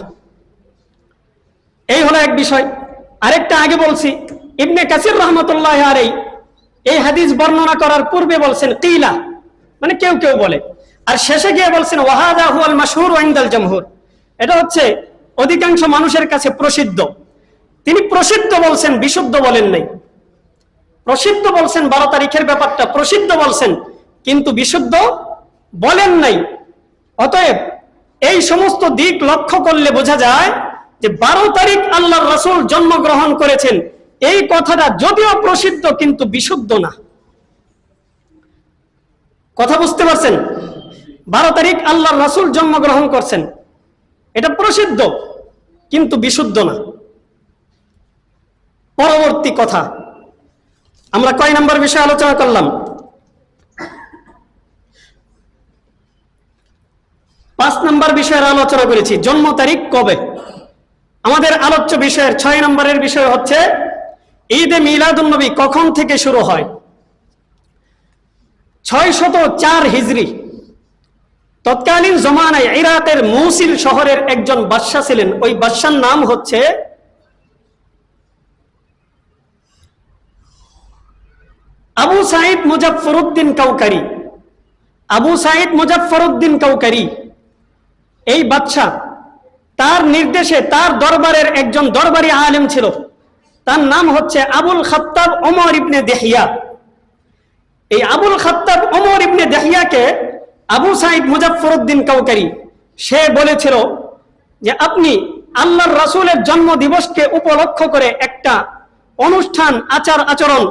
এই হলো এক বিষয়। আরেকটা আগে বলছি, ইবনে কাসির রহমতুল্লাহ আলাইহি এই হাদিস বর্ণনা করার পূর্বে বলছেন কিলা, মানে কেউ কেউ বলে, আর শেষে গিয়ে বলছেন ওয়াহাদা হুয়াল মাশহুর ইনদাল জামহুর, এটা হচ্ছে অধিকাংশ মানুষের কাছে প্রসিদ্ধ। তিনি প্রসিদ্ধ বলছেন, বিশুদ্ধ বলেন নাই। প্রসিদ্ধ বলছেন 12 তারিখের ব্যাপারটা প্রসিদ্ধ বলছেন, কিন্তু বিশুদ্ধ বলেন নাই। অতএব এই সমস্ত দিক লক্ষ্য করলে বোঝা যায় যে 12 তারিখ আল্লাহর রাসূল জন্মগ্রহণ করেছেন, এই কথাটা যদিও প্রসিদ্ধ কিন্তু বিশুদ্ধ না। কথা বুঝতে পারছেন? 12 তারিখ আল্লাহর রাসূল জন্মগ্রহণ করছেন, এটা প্রসিদ্ধ কিন্তু বিশুদ্ধ না। পরবর্তী কথা, আমরা কয় নম্বর বিষয়ে আলোচনা করলাম? 5 নম্বর বিষয়ের আলোচনা করেছি, জন্ম তারিখ কবে। আমাদের আলোচ্য বিষয়ের 6 নম্বরের বিষয় হচ্ছে ঈদে মিলাদুন নবী কখন থেকে শুরু হয়। 604 হিজরি তৎকালীন জমানায় ইরাকের মৌসিল শহরের একজন বাদশা ছিলেন। ওই বাদশার নাম হচ্ছে আবু সাঈদ মুজাফফরউদ্দিন কাউকারি। আবু সাঈদ মুজাফফরউদ্দিন কাউকারি এই বাদশা, তার নির্দেশে তার দরবারের একজন দরবারি আলেম ছিল, তার নাম হচ্ছে আবুল খাত্তাব ওমর ইবনে দেহিয়া। এই আবুল খাত্তাব ওমর ইবনে দেহিয়াকে আবু সাঈদ মুজাফফরউদ্দিন কাউকারি সে বলেছিল যে আপনি আল্লাহর রাসূলের জন্ম দিবসকে উপলক্ষ করে একটা অনুষ্ঠান, আচার আচরণ,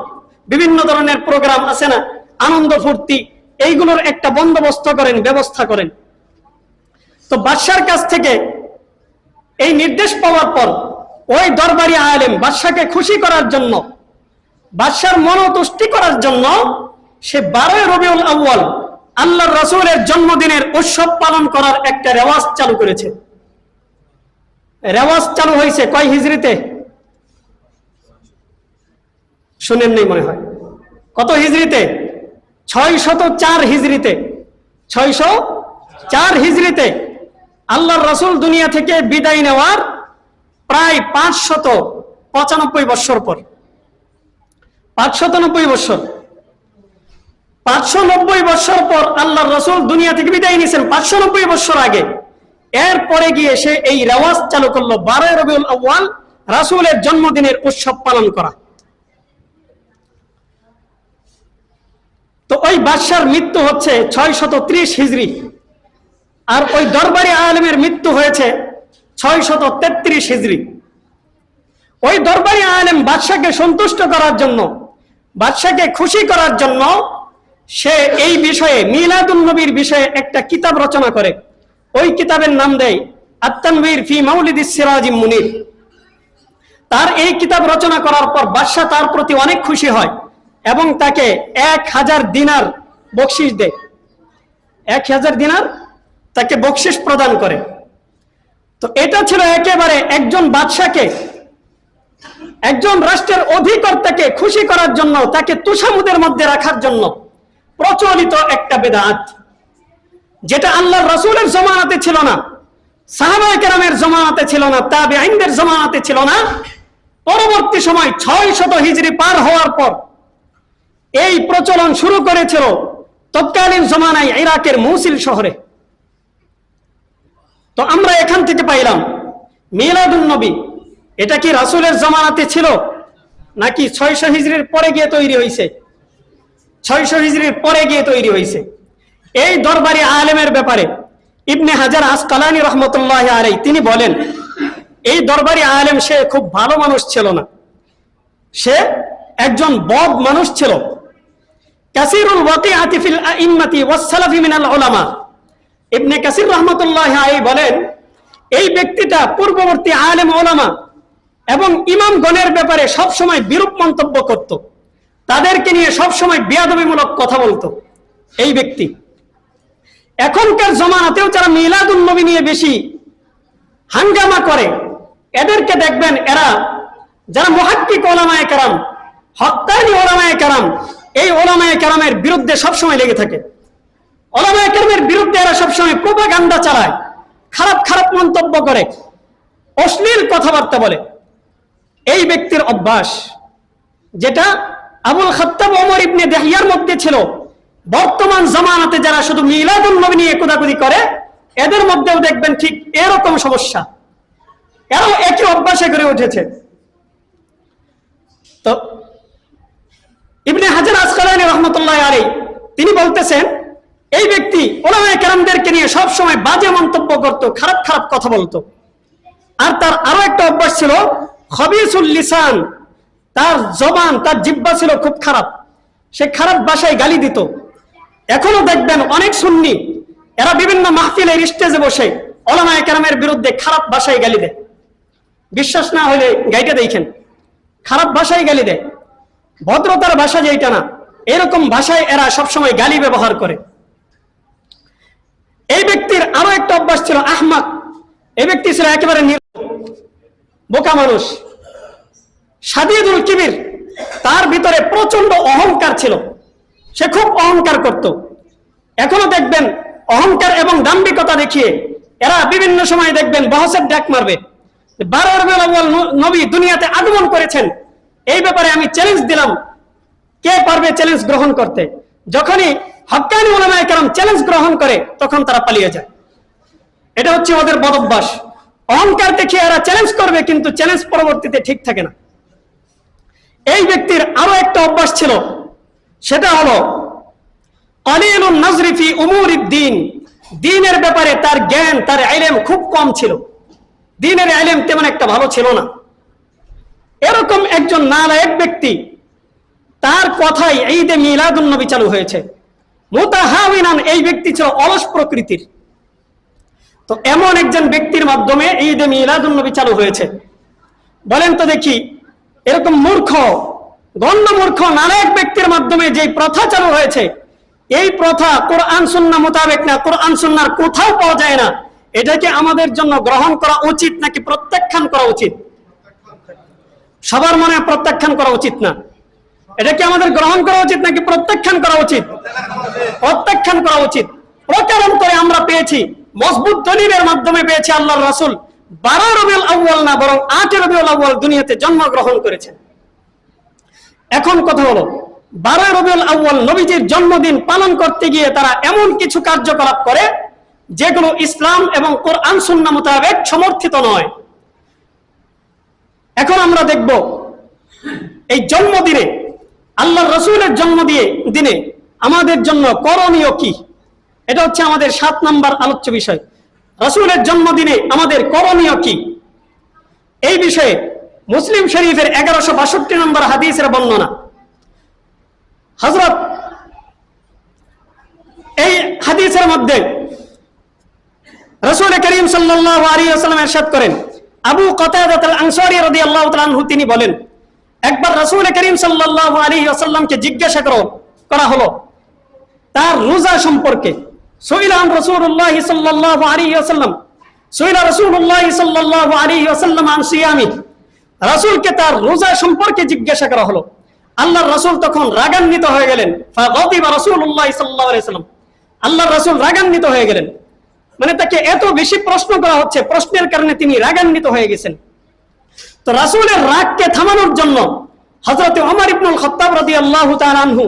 বিভিন্ন ধরনের প্রোগ্রাম আছে না, আনন্দ ফুর্তি, এইগুলোর একটা বন্দোবস্ত করেন, ব্যবস্থা করেন। তো বাদশার কাছ থেকে এই নির্দেশ পাওয়ার পর ওই দরবারি আলেম বাদশাকে খুশি করার জন্য, বাদশার মনোতুষ্টি করার জন্য সে 12 রবিউল আউয়াল আল্লাহর রাসূলের জন্মদিনের উৎসব পালন করার একটা রেওয়াজ চালু করেছে। রেওয়াজ চালু হয়েছে কয় হিজরিতে? শুনেন নাই মনে হয়। কত হিজরিতে? 604 হিজরিতে। 604 হিজরিতে আল্লাহর রাসূল দুনিয়া থেকে বিদায় নেওয়ার প্রায় 595 বছর পর, 590 বছর, 590 বছর পর আল্লাহর রাসূল দুনিয়া থেকে বিদায় নিয়েছেন, 590 বছর আগে। এরপরে গিয়ে সে এই রেওয়াজ চালু করলো 12 রবিউল আউয়াল রাসূলের জন্মদিনের উৎসব পালন করা। তো ওই বাদশার মৃত্যু হচ্ছে 630 হিজরি, আর ওই দরবারি আলেমের মৃত্যু হয়েছে 633 হিজরি। ওই দরবারি আলেম বাদশাকে সন্তুষ্ট করার জন্য, বাদশাকে খুশি করার জন্য সে এই বিষয়ে, মিলাদুন নবীর বিষয়ে একটা কিতাব রচনা করে। ওই কিতাবের নাম দেয় আত-তানবীর ফি মাউলিদিস সিরাজিম মুনির। তার এই কিতাব রচনা করার পর বাদশা তার প্রতি অনেক খুশি হয় এবং তাকে 1000 দিনার বকশিশ দেয়। 1000 দিনার তাকে বকশিশ প্রদান করে। তো এটা ছিল একেবারে একজন বাদশাকে, একজন রাষ্ট্রের অধিকর্তাকে খুশি করার জন্য, তাকে তুষামুদের মধ্যে রাখার জন্য প্রচলিত একটা বেদাত, যেটা আল্লাহর রাসূলের জামানাতে ছিল না, সাহাবায়ে কেরামের জামানাতে ছিল না, তাবেঈনদের জামানাতে ছিল না। পরবর্তী সময় 600 হিজরি পার হওয়ার পর এই প্রচলন শুরু করেছিল তৎকালীন জমানায় ইরাকের মৌসিল শহরে। তো আমরা এখান থেকে পাইলাম মিলাদুন নবী এটা কি রাসূলের জামানাতে ছিল নাকি 600 হিজরির পরে গিয়ে তৈরি হয়েছে? 600 হিজরির পরে গিয়ে তৈরি হয়েছে। এই দরবারি আলেমের ব্যাপারে ইবনে হাজার আসকালানী রহমতুল্লাহ আলাইহি তিনি বলেন, এই দরবারি আলেম সে খুব ভালো মানুষ ছিল না, সে একজন বদ মানুষ ছিল। কাসিরুল ওয়াকিআতি ফিল আইম্মাতি ওয়াস সালাফি মিনাল উলামা। ইবনে কাসির রহমতুল্লাহ আলাইহি বলেন, এই ব্যক্তিটা পূর্ববর্তী আলেম উলামা এবং ইমামগণের ব্যাপারে সব সময় বিরূপ মন্তব্য করত, তাদেরকে নিয়ে সব সময় বেয়াদবিমূলক কথা বলতো। এই ব্যক্তি এখনকার জমানাতেও যারা মিলাদুন নবী নিয়ে বেশি হাঙ্গামা করে, এদেরকে দেখবেন এরা যারা মুহাক্কিক উলামায়ে কেরাম, হক্কানি উলামায়ে কেরাম, এই উলামায়ে কেরামের বিরুদ্ধে সবসময় লেগে থাকে। উলামায়ে কেরামের বিরুদ্ধে এরা সবসময় প্রোপাগান্ডা চালায়, খারাপ খারাপ মন্তব্য করে, অশ্লীল কথাবার্তা বলে। এই ব্যক্তির অভ্যাস, যেটা আবুল খাত্তাব ওমর ইবনে দেহিয়ার মধ্যে ছিল, বর্তমান জামানাতে যারা শুধু মিলাদুন নবী নিয়ে কোদাকুদি করে, এদের মধ্যেও দেখবেন ঠিক এরকম সমস্যা, এরাও একই অভ্যাসে গড়ে উঠেছে। তো ইবনে হাজার আসকালানী রহমতুল্লাহ আলাইহি তিনি বলতেছেন, এই ব্যক্তি উলামায়ে কেরামদেরকে নিয়ে সব সময় বাজে মন্তব্য করত, খারাপ খারাপ কথা বলতো। আর তার আরো একটা অভ্যাস ছিল খবিসুল লিসান, তার জবান, তার জিহ্বা ছিল খুব খারাপ, সে খারাপ ভাষায় গালি দিত। এখনো দেখবেন অনেক সুন্নি এরা বিভিন্ন মাহফিলের স্টেজে বসে উলামায়ে কেরামের বিরুদ্ধে খারাপ ভাষায় গালি দেয়। বিশ্বাস না হলে গাইটা দেখেন, খারাপ ভাষায় গালি দেয়, ভদ্রতার ভাষা যেটা না, এরকম ভাষায় এরা সবসময় গালি ব্যবহার করে। এই ব্যক্তির আরো একটা অভ্যাস ছিল আহমাক। এই ব্যক্তি ছিল একেবারে বোকা মানুষ, সাদিদুল কিবির, তার ভিতরে প্রচন্ড অহংকার ছিল, সে খুব অহংকার করত। এখনো দেখবেন অহংকার এবং দাম্ভিকতা দেখিয়ে এরা বিভিন্ন সময় দেখবেন বহসের ডাক মারবে, 12 রবিউল আউয়াল নবী দুনিয়াতে আগমন করেছেন, এই ব্যাপারে আমি চ্যালেঞ্জ দিলাম, কে পারবে চ্যালেঞ্জ গ্রহণ করতে? যখনই হক্কানি উলামায়ে কেরাম চ্যালেঞ্জ গ্রহণ করে তখন তারা পালিয়ে যায়। এটা হচ্ছে ওদের বদভ্যাস। অহংকার দেখিয়ে এরা চ্যালেঞ্জ করবে, কিন্তু চ্যালেঞ্জ পরবর্তীতে ঠিক থাকে না। এই ব্যক্তির আরো একটা অভ্যাস ছিল, সেটা হলো কলিলুন নজরি ফি উমুরিদ দ্বীন, দ্বীনের ব্যাপারে তার জ্ঞান, তার ইলম খুব কম ছিল, দ্বীনের ইলম তেমন একটা ভালো ছিল না। এরকম একজন নালায়েক ব্যক্তি, তার কথাই ঈদে মিলাদুন নবী চালু হয়েছে। মুতাহাওয়িনান, এই ব্যক্তি ছিল অলস প্রকৃতির। তো এমন একজন ব্যক্তির মাধ্যমে ঈদে মিলাদুন নবী চালু হয়েছে। বলেন তো দেখি, এরকম মূর্খ, গণ্য মূর্খ নালায়েক ব্যক্তির মাধ্যমে যে প্রথা চালু হয়েছে, এই প্রথা কোরআন সুন্নাহ মোতাবেক না, কোরআন সুন্নাহর কোথাও পাওয়া যায় না। এটাকে আমাদের জন্য গ্রহণ করা উচিত নাকি প্রত্যাখ্যান করা উচিত? সবার মনে প্রত্যাখ্যান করা উচিত না? এটা কি আমাদের গ্রহণ করা উচিত নাকি প্রত্যাখ্যান করা উচিত? প্রত্যাখ্যান করা উচিত। প্রকারণ করে আমরা পেয়েছি, মজবুত দলিলের মাধ্যমে পেয়েছি, আল্লাহর রাসূল 12 রবিউল আউয়াল না বরং 8 রবিউল আউয়াল দুনিয়াতে জন্মগ্রহণ করেছেন। এখন কথা হলো, 12 রবিউল আউয়াল নবীজির জন্মদিন পালন করতে গিয়ে তারা এমন কিছু কার্যকলাপ করে যেগুলো ইসলাম এবং কোরআন সুন্নাহ মোতাবেক সমর্থিত নয়। এখন আমরা দেখব এই জন্মদিনে, আল্লাহর রাসূলের জন্মদিনে আমাদের জন্য করণীয় কি। এটা হচ্ছে আমাদের 7 নম্বর আলোচ্য বিষয়। রাসূলের জন্মদিনে আমাদের করণীয় কি, এই বিষয়ে মুসলিম শরীফের 1162 নম্বর হাদিসের বর্ণনা। হযরত এই হাদিসের মধ্যে রাসূল করিম সাল্লাল্লাহু আলাইহি ওয়াসাল্লাম ইরশাদ করেন, আবু কতাদা আল আনসারী রাদিয়াল্লাহু তাআলা আনহু তিনি বলেন, একবার রাসূল করিম সাল্লাল্লাহু আলাইহি ওয়াসাল্লামকে জিজ্ঞাসা করা হলো তার রোজা সম্পর্কে। সুইলান রাসূলুল্লাহ সাল্লাল্লাহু আলাইহি ওয়াসাল্লাম, সুইলা রাসূলুল্লাহ সাল্লাল্লাহু আলাইহি ওয়াসাল্লাম আন সিয়ামি, রাসূলকে তার রোজা সম্পর্কে জিজ্ঞাসা করা হলো। আল্লাহর রাসূল তখন রাগান্বিত হয়ে গেলেন। ফাগাদিবা রাসূলুল্লাহ সাল্লাল্লাহু আলাইহি ওয়াসাল্লাম, আল্লাহর রাসূল রাগান্বিত হয়ে গেলেন। মানে তাকে এত বেশি প্রশ্ন করা হচ্ছে, প্রশ্নের কারণে তিনি রাগান্বিত হয়ে গেছেন। তো রাসূলের রাগকে থামানোর জন্য হযরত ওমর ইবনুল খাত্তাব রাদিয়াল্লাহু তাআলা আনহু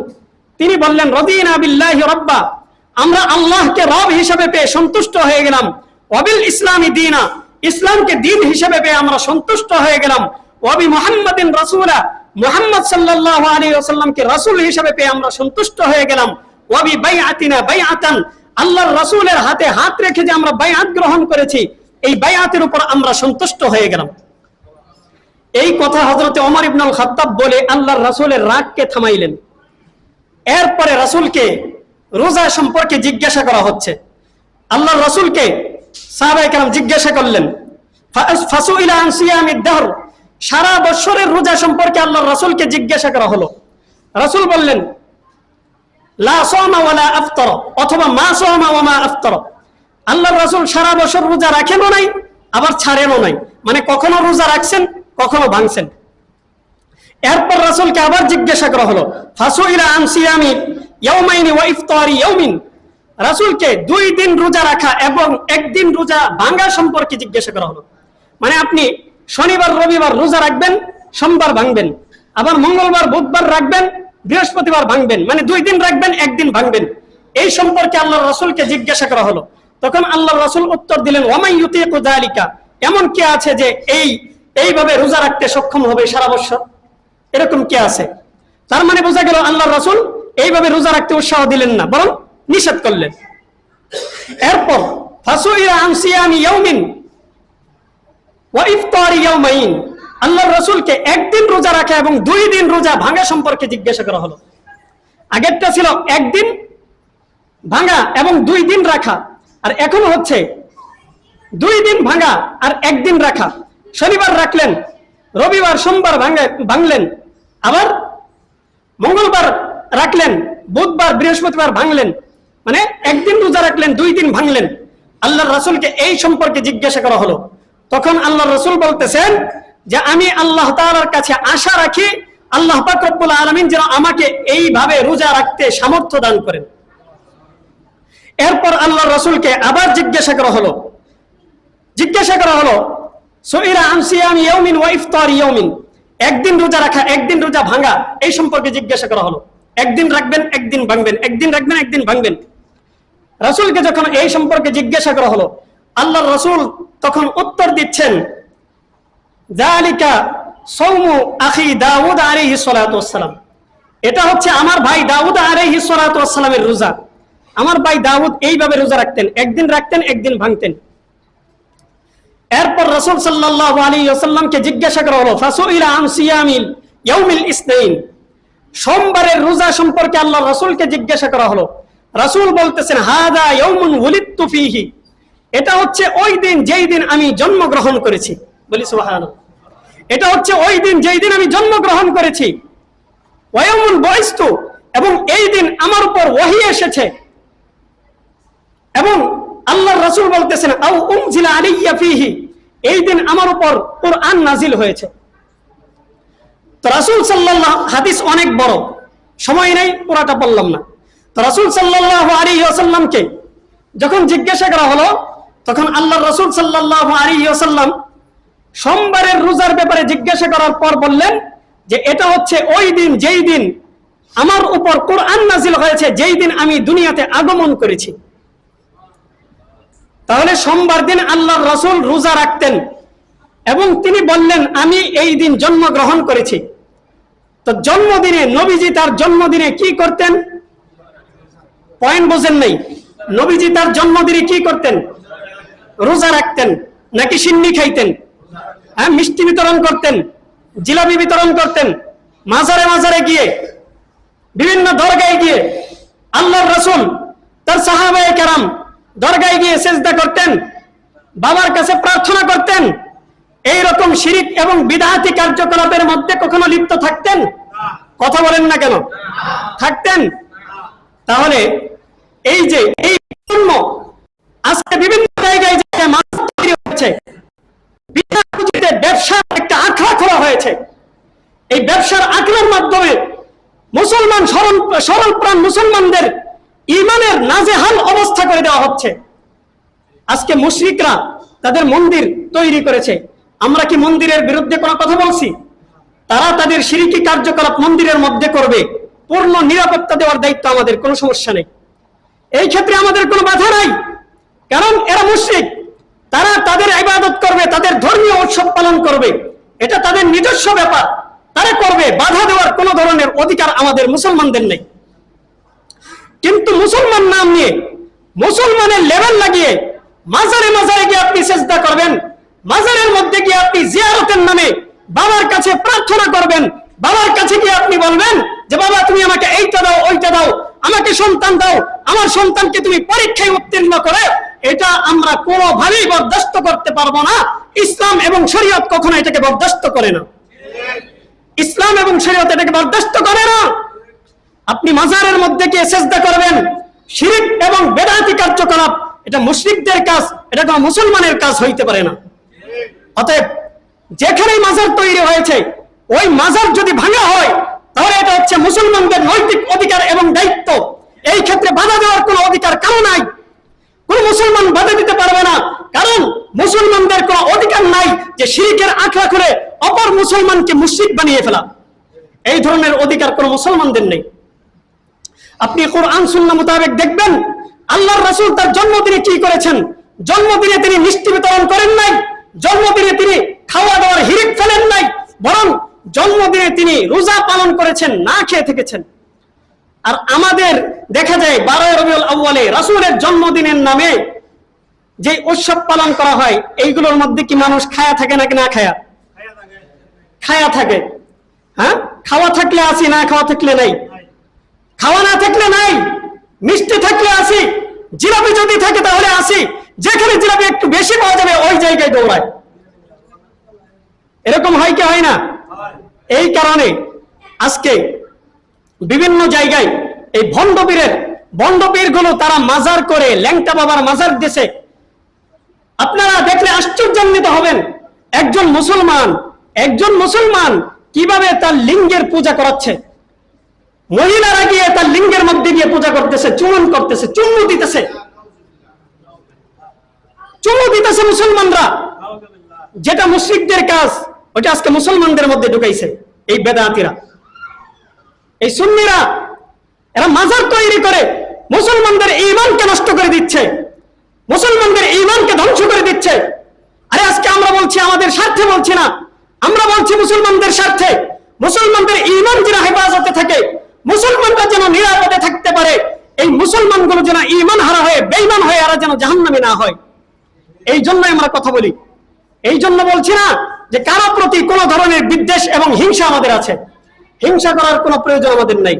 তিনি বললেন, রাদিনা বিল্লাহি রাব্বা, আমরা আল্লাহকে রব হিসেবে পেয়ে সন্তুষ্ট হয়ে গেলাম। ওয়াবিল ইসলামি দীনা, ইসলামকে দ্বীন হিসেবে পেয়ে আমরা সন্তুষ্ট হয়ে গেলাম। ওয়াবি মুহাম্মাদিন রাসূলা, মুহাম্মদ সাল্লাল্লাহু আলাইহি ওয়াসাল্লামকে রাসূল হিসেবে পেয়ে আমরা সন্তুষ্ট হয়ে গেলাম। ওয়াবি বাইআতিনা বাইআতান, আল্লাহর রাসূলের হাতে হাত রেখে যে আমরা বাইআত গ্রহণ করেছি, এই বাইআতের উপর আমরা সন্তুষ্ট হয়ে গেলাম। এই কথা হযরত ওমর ইবনুল খাত্তাব বলে আল্লাহর রাসূলের রাগকে থামাইলেন। এরপরে রাসূলকে রোজা সম্পর্কে জিজ্ঞাসা করা হচ্ছে। আল্লাহর রাসূলকে সাহাবায়ে কেরাম জিজ্ঞাসা করলেন, ফাসুইলা আন সিয়ামিদ দাহর, সারা বছরের রোজা সম্পর্কে আল্লাহর রাসূলকে জিজ্ঞাসা করা হলো। রাসূল বললেন, লা সামা ওয়ালা আফতার, অথবা মা সামা ওয়া মা আফতার। আল্লাহর রাসূল সারা বছর রোজা রাখেনও নাই, আবার ছাড়েনও নাই, মানে কখনো রোজা রাখছেন, কখনো ভাঙছেন। এরপর রাসূলকে আবার জিজ্ঞাসা করা হলো, ফাসুইলা আন সিয়ামি ইয়াউমাইনি ওয়া ইফতারি ইয়াউমিন, রাসূলকে 2 দিন রোজা রাখা এবং 1 দিন রোজা ভাঙা সম্পর্কে জিজ্ঞাসা করা হলো। মানে আপনি শনিবার রবিবার রোজা রাখবেন, সোমবার ভাঙবেন, আবার মঙ্গলবার বুধবার রাখবেন, বৃহস্পতিবার ভাঙবেন, মানে 2 দিন রাখবেন, 1 দিন ভাঙবেন। এই সম্পর্কে আল্লাহর রাসূলকে জিজ্ঞাসা করা হলো। তখন আল্লাহর রাসূল উত্তর দিলেন, ওয়ামাই ইউতিকু যালিকা, এমন কে আছে যে এইভাবে রোজা রাখতে সক্ষম হবে সারা বছর? এরকম কে আছে? তার মানে বোঝা গেল আল্লাহর রাসূল এইভাবে রোজা রাখতে উৎসাহ দিলেন না, বরং নিষেধ করলেন। এরপর ফাসুইলা আন সিয়ামি ইয়াউমিন ওয়া ইফতারি ইয়াউমাইন, আল্লাহর রাসূলকে 1 দিন রোজা রাখা এবং 2 দিন রোজা ভাঙা সম্পর্কে জিজ্ঞাসা করা হলো। আগেরটা ছিল 1 দিন ভাঙা এবং 2 দিন রাখা, আর এখন হচ্ছে 2 দিন ভাঙা আর 1 দিন রাখা। শনিবার রাখলেন, রবিবার সোমবার ভাঙলেন, আবার মঙ্গলবার রাখলেন, বুধবার বৃহস্পতিবার ভাঙলেন, মানে 1 দিন রোজা রাখলেন, 2 দিন ভাঙলেন। আল্লাহর রাসূলকে এই সম্পর্কে জিজ্ঞাসা করা হলো। তখন আল্লাহর রাসূল বলতেছেন যে আমি আল্লাহ তাআলার কাছে আশা রাখি আল্লাহ পাক রব্বুল আলামিন যেন আমাকে এইভাবে রোজা রাখতে সামর্থ্য দান করেন। এরপর আল্লাহর রাসূলকে আবার জিজ্ঞাসা করা হলো সুইলা আন সিয়ামি ইয়াউমিন ওয়া ইফতারি ইয়াউমিন, 1 দিন রোজা রাখা 1 দিন রোজা ভাঙা এই সম্পর্কে জিজ্ঞাসা করা হলো। 1 দিন রাখবেন, 1 দিন ভাঙবেন, 1 দিন রাখবেন, 1 দিন ভাঙবেন। রাসূলকে যখন এই সম্পর্কে জিজ্ঞাসা করা হলো, আল্লাহর রাসূল তখন উত্তর দিচ্ছেন, যালিকা সাওমু আখি দাউদ আলাইহিস সালাতু ওয়াস সালাম, এটা হচ্ছে আমার ভাই দাউদ আলাইহিস সালাতু ওয়াস সালামের রোজা। আমার ভাই দাউদ এইভাবে রোজা রাখতেন, একদিন রাখতেন একদিন ভাঙতেন। এরপর রাসূল সাল্লাল্লাহু আলাইহি ওয়াসাল্লামকে জিজ্ঞাসা করা হলো, ফাসুইলা আন সিয়ামিল ইয়াউমিল ইসনাইন, সোমবারের রোজা সম্পর্কে আল্লাহর রাসূলকে জিজ্ঞাসা করা হলো। রাসূল বলতেছেন, হাদা ইয়াউমুন ওয়ালিদতু ফীহি, এটা হচ্ছে ওই দিন যেই দিন আমি জন্মগ্রহণ করেছি। বলি সুবহানাল্লাহ। এটা হচ্ছে ওই দিন যেই দিন আমি জন্মগ্রহণ করেছি। ওয়া ইয়াউমুন বুইসতু, এবং এই দিন আমার উপর ওহী এসেছে। এবং আল্লাহর রাসূল বলতেছেন, আও উনজিলা আলাইয়া ফীহি, এই দিন আমার উপর কুরআন নাজিল হয়েছে। তো রাসূল সাল্লাল্লাহু, হাদিস অনেক বড়, সময় নেই পুরাটা বললাম না। তো রাসূল সাল্লাল্লাহু আলাইহি ওয়াসাল্লামকে যখন জিজ্ঞাসা করা হলো, তখন আল্লাহর রাসূল সাল্লাল্লাহু আলাইহি ওয়াসাল্লাম সোমবারের রোজার ব্যাপারে জিজ্ঞাসা করার পর বললেন যে এটা হচ্ছে ওই দিন যেই দিন আমার উপর কুরআন নাজিল হয়েছে, যেই দিন আমি দুনিয়াতে আগমন করেছি। তাহলে সোমবার দিন আল্লাহর রাসূল রোজা রাখতেন এবং তিনি বললেন আমি এই দিন জন্মগ্রহণ করেছি। তো জন্মদিনে নবীজি তার জন্মদিনে কি করতেন? পয়েন্ট বোঝেন নাই। নবীজি তার জন্মদিনে কি করতেন? রোজা রাখতেন নাকি সিন্নি খাইতেন? হ্যাঁ, মিষ্টি বিতরণ করতেন, জিলাপি বিতরণ করতেন, মাজারে মাজারে গিয়ে, বিভিন্ন দরগায় গিয়ে আল্লাহর রাসূল তার সাহাবায়ে কেরাম দরগায় গিয়ে সেজদা করতেন, বাবার কাছে প্রার্থনা করতেন। এই রকম শিরিক এবং বিদআতি কার্যকলাপের মধ্যে কখনো লিপ্ত থাকতেন? কথা বলেন না কেন? থাকতেন। তাহলে এই যে এই জন্ম আজকে বিভিন্ন জায়গায় যে মানুষ তৈরি হচ্ছে, ব্যবসার একটা আখড়া খোলা হয়েছে। এই ব্যবসার আখড়ার মাধ্যমে মুসলমান সরল প্রাণ মুসলমানদের ঈমানের নাজেহাল অবস্থা করে দেওয়া হচ্ছে। আজকে মুশরিকরা তাদের মন্দির তৈরি করেছে। আমরা কি মন্দিরের বিরুদ্ধে কোনো কথা বলছি? তারা তাদের শিরকি কার্যকলাপ মন্দিরের মধ্যে করবে, পূর্ণ নিরাপত্তা দেওয়ার দায়িত্ব আমাদের, কোনো সমস্যা নেই। এই ক্ষেত্রে আমাদের কোনো বাধা নাই, কারণ এরা মুশরিক। তারা তাদের ইবাদত করবে, তাদের ধর্মীয় উৎসব পালন করবে, এটা তাদের নিজস্ব ব্যাপার, তারা করবে। বাধা দেওয়ার কোনো ধরনের অধিকার আমাদের মুসলমানদের নেই। কিন্তু মুসলমান নাম নিয়ে, মুসলমানের লেভেল লাগিয়ে মাজারে মাজারে গিয়ে আপনি সেজদা করবেন, মাজারের মধ্যে গিয়ে আপনি জিয়ারতের নামে বাবার কাছে প্রার্থনা করবেন, বাবার কাছে গিয়ে আপনি বলবেন যে বাবা তুমি আমাকে এইটা দাও ওইটা দাও, আমাকে সন্তান দাও, আমার সন্তানকে তুমি পরীক্ষায় উত্তীর্ণ করে, এটা আমরা কোনোভাবেই বরদাস্ত করতে পারবো না। ইসলাম এবং শরীয়ত কখনো এটাকে বরদাস্ত করে না। ইসলাম এবং শরীয়ত এটাকে বরদাস্ত করে না। আপনি মাজারের মধ্যে গিয়ে সেজদা করবেন, শিরক এবং বেদাতি কার্যকলাপ, এটা মুশরিকদের কাজ, এটা কোনো মুসলমানের কাজ হইতে পারে না। অতএব যেখানেই মাজার তৈরি হয়েছে, ওই মাজার যদি ভাঙা হয়, তাহলে এটা হচ্ছে মুসলমানদের নৈতিক অধিকার এবং দায়িত্ব। এই ক্ষেত্রে বাধা দেওয়ার কোনো অধিকার কারো নাই। কোন মুসলমান বাধা দিতে পারবে না, কারণ মুসলমানদের কোনো অধিকার নাই যে শিরকের আখড়া করে অপর মুসলমানকে মুশরিক বানিয়ে ফেলা। এই ধরনের অধিকার কোনো মুসলমানদের নেই। আপনি কোরআন সুন্নাহ মোতাবেক দেখবেন আল্লাহর রাসূল তার জন্মদিনে কি করেছেন। জন্মদিনে তিনি মিষ্টি বিতরণ করেন নাই, জন্মদিনে তিনি খাওয়া দাওয়ার হিড়িক ফেলেন নাই, বরং জন্মদিনে তিনি রোজা পালন করেছেন, না খেয়ে থেকেছেন। আর আমাদের দেখা যায় 12 রবিউল আউয়ালে রাসূলের জন্মদিনের নামে যে উৎসব পালন করা হয়, এইগুলোর মধ্যে কি মানুষ খায়া থাকে নাকি না খায়া? খায়া থাকে। হ্যাঁ, খাওয়া থাকলে আসি, না খাওয়া থাকলে নাই। খাওয়া না থাকলে নাই, মিষ্টি থাকলে আসি, জিলাপি যদি থাকে তাহলে আসি। যেখানে জিলাপি একটু বেশি পাওয়া যাবে ওই জায়গায় দৌড়ায়। এরকম হয় কি হয় না? এই কারণে আজকে বিভিন্ন জায়গায় এই ভণ্ডপীর গুলো তারা মাজার করে, ল্যাংটা বাবার মাজার দেশে। আপনারা দেখলে আশ্চর্যান্বিত হবেন, একজন মুসলমান কিভাবে তার লিঙ্গের পূজা করাচ্ছে। মহিলারা গিয়ে তার লিঙ্গের মধ্যে গিয়ে পূজা করতেছে, চুম্বন করতেছে, চুম্বু দিতেছে মুসলমানরা। যেটা মুশরিকদের কাজ, ওটা আজকে মুসলমানদের মধ্যে ঢুকাইছে এই বেদাতিরা, এই সুন্নিরা। এরা মাজার তৈরি করে মুসলমানদের ঈমানকে নষ্ট করে দিচ্ছে, মুসলমানদের ঈমানকে ধ্বংস করে দিচ্ছে। আরে আজকে আমরা বলছি, আমাদের স্বার্থে বলছি না, আমরা বলছি মুসলমানদের স্বার্থে, মুসলমানদের ঈমান যেন হেফাজতে থাকে, মুসলমানরা যেন নিরাপদে থাকতে পারে, এই মুসলমানগুলো যেন ঈমান হারা হয়ে বেঈমান হয়ে আর যেন জাহান্নামী না হয়, এই জন্যই আমরা কথা বলি। এই জন্য বলছি না যে কারো প্রতি কোনো ধরনের বিদ্বেষ এবং হিংসা আমাদের আছে, হিংসা করার কোনো প্রয়োজন আমাদের নাই।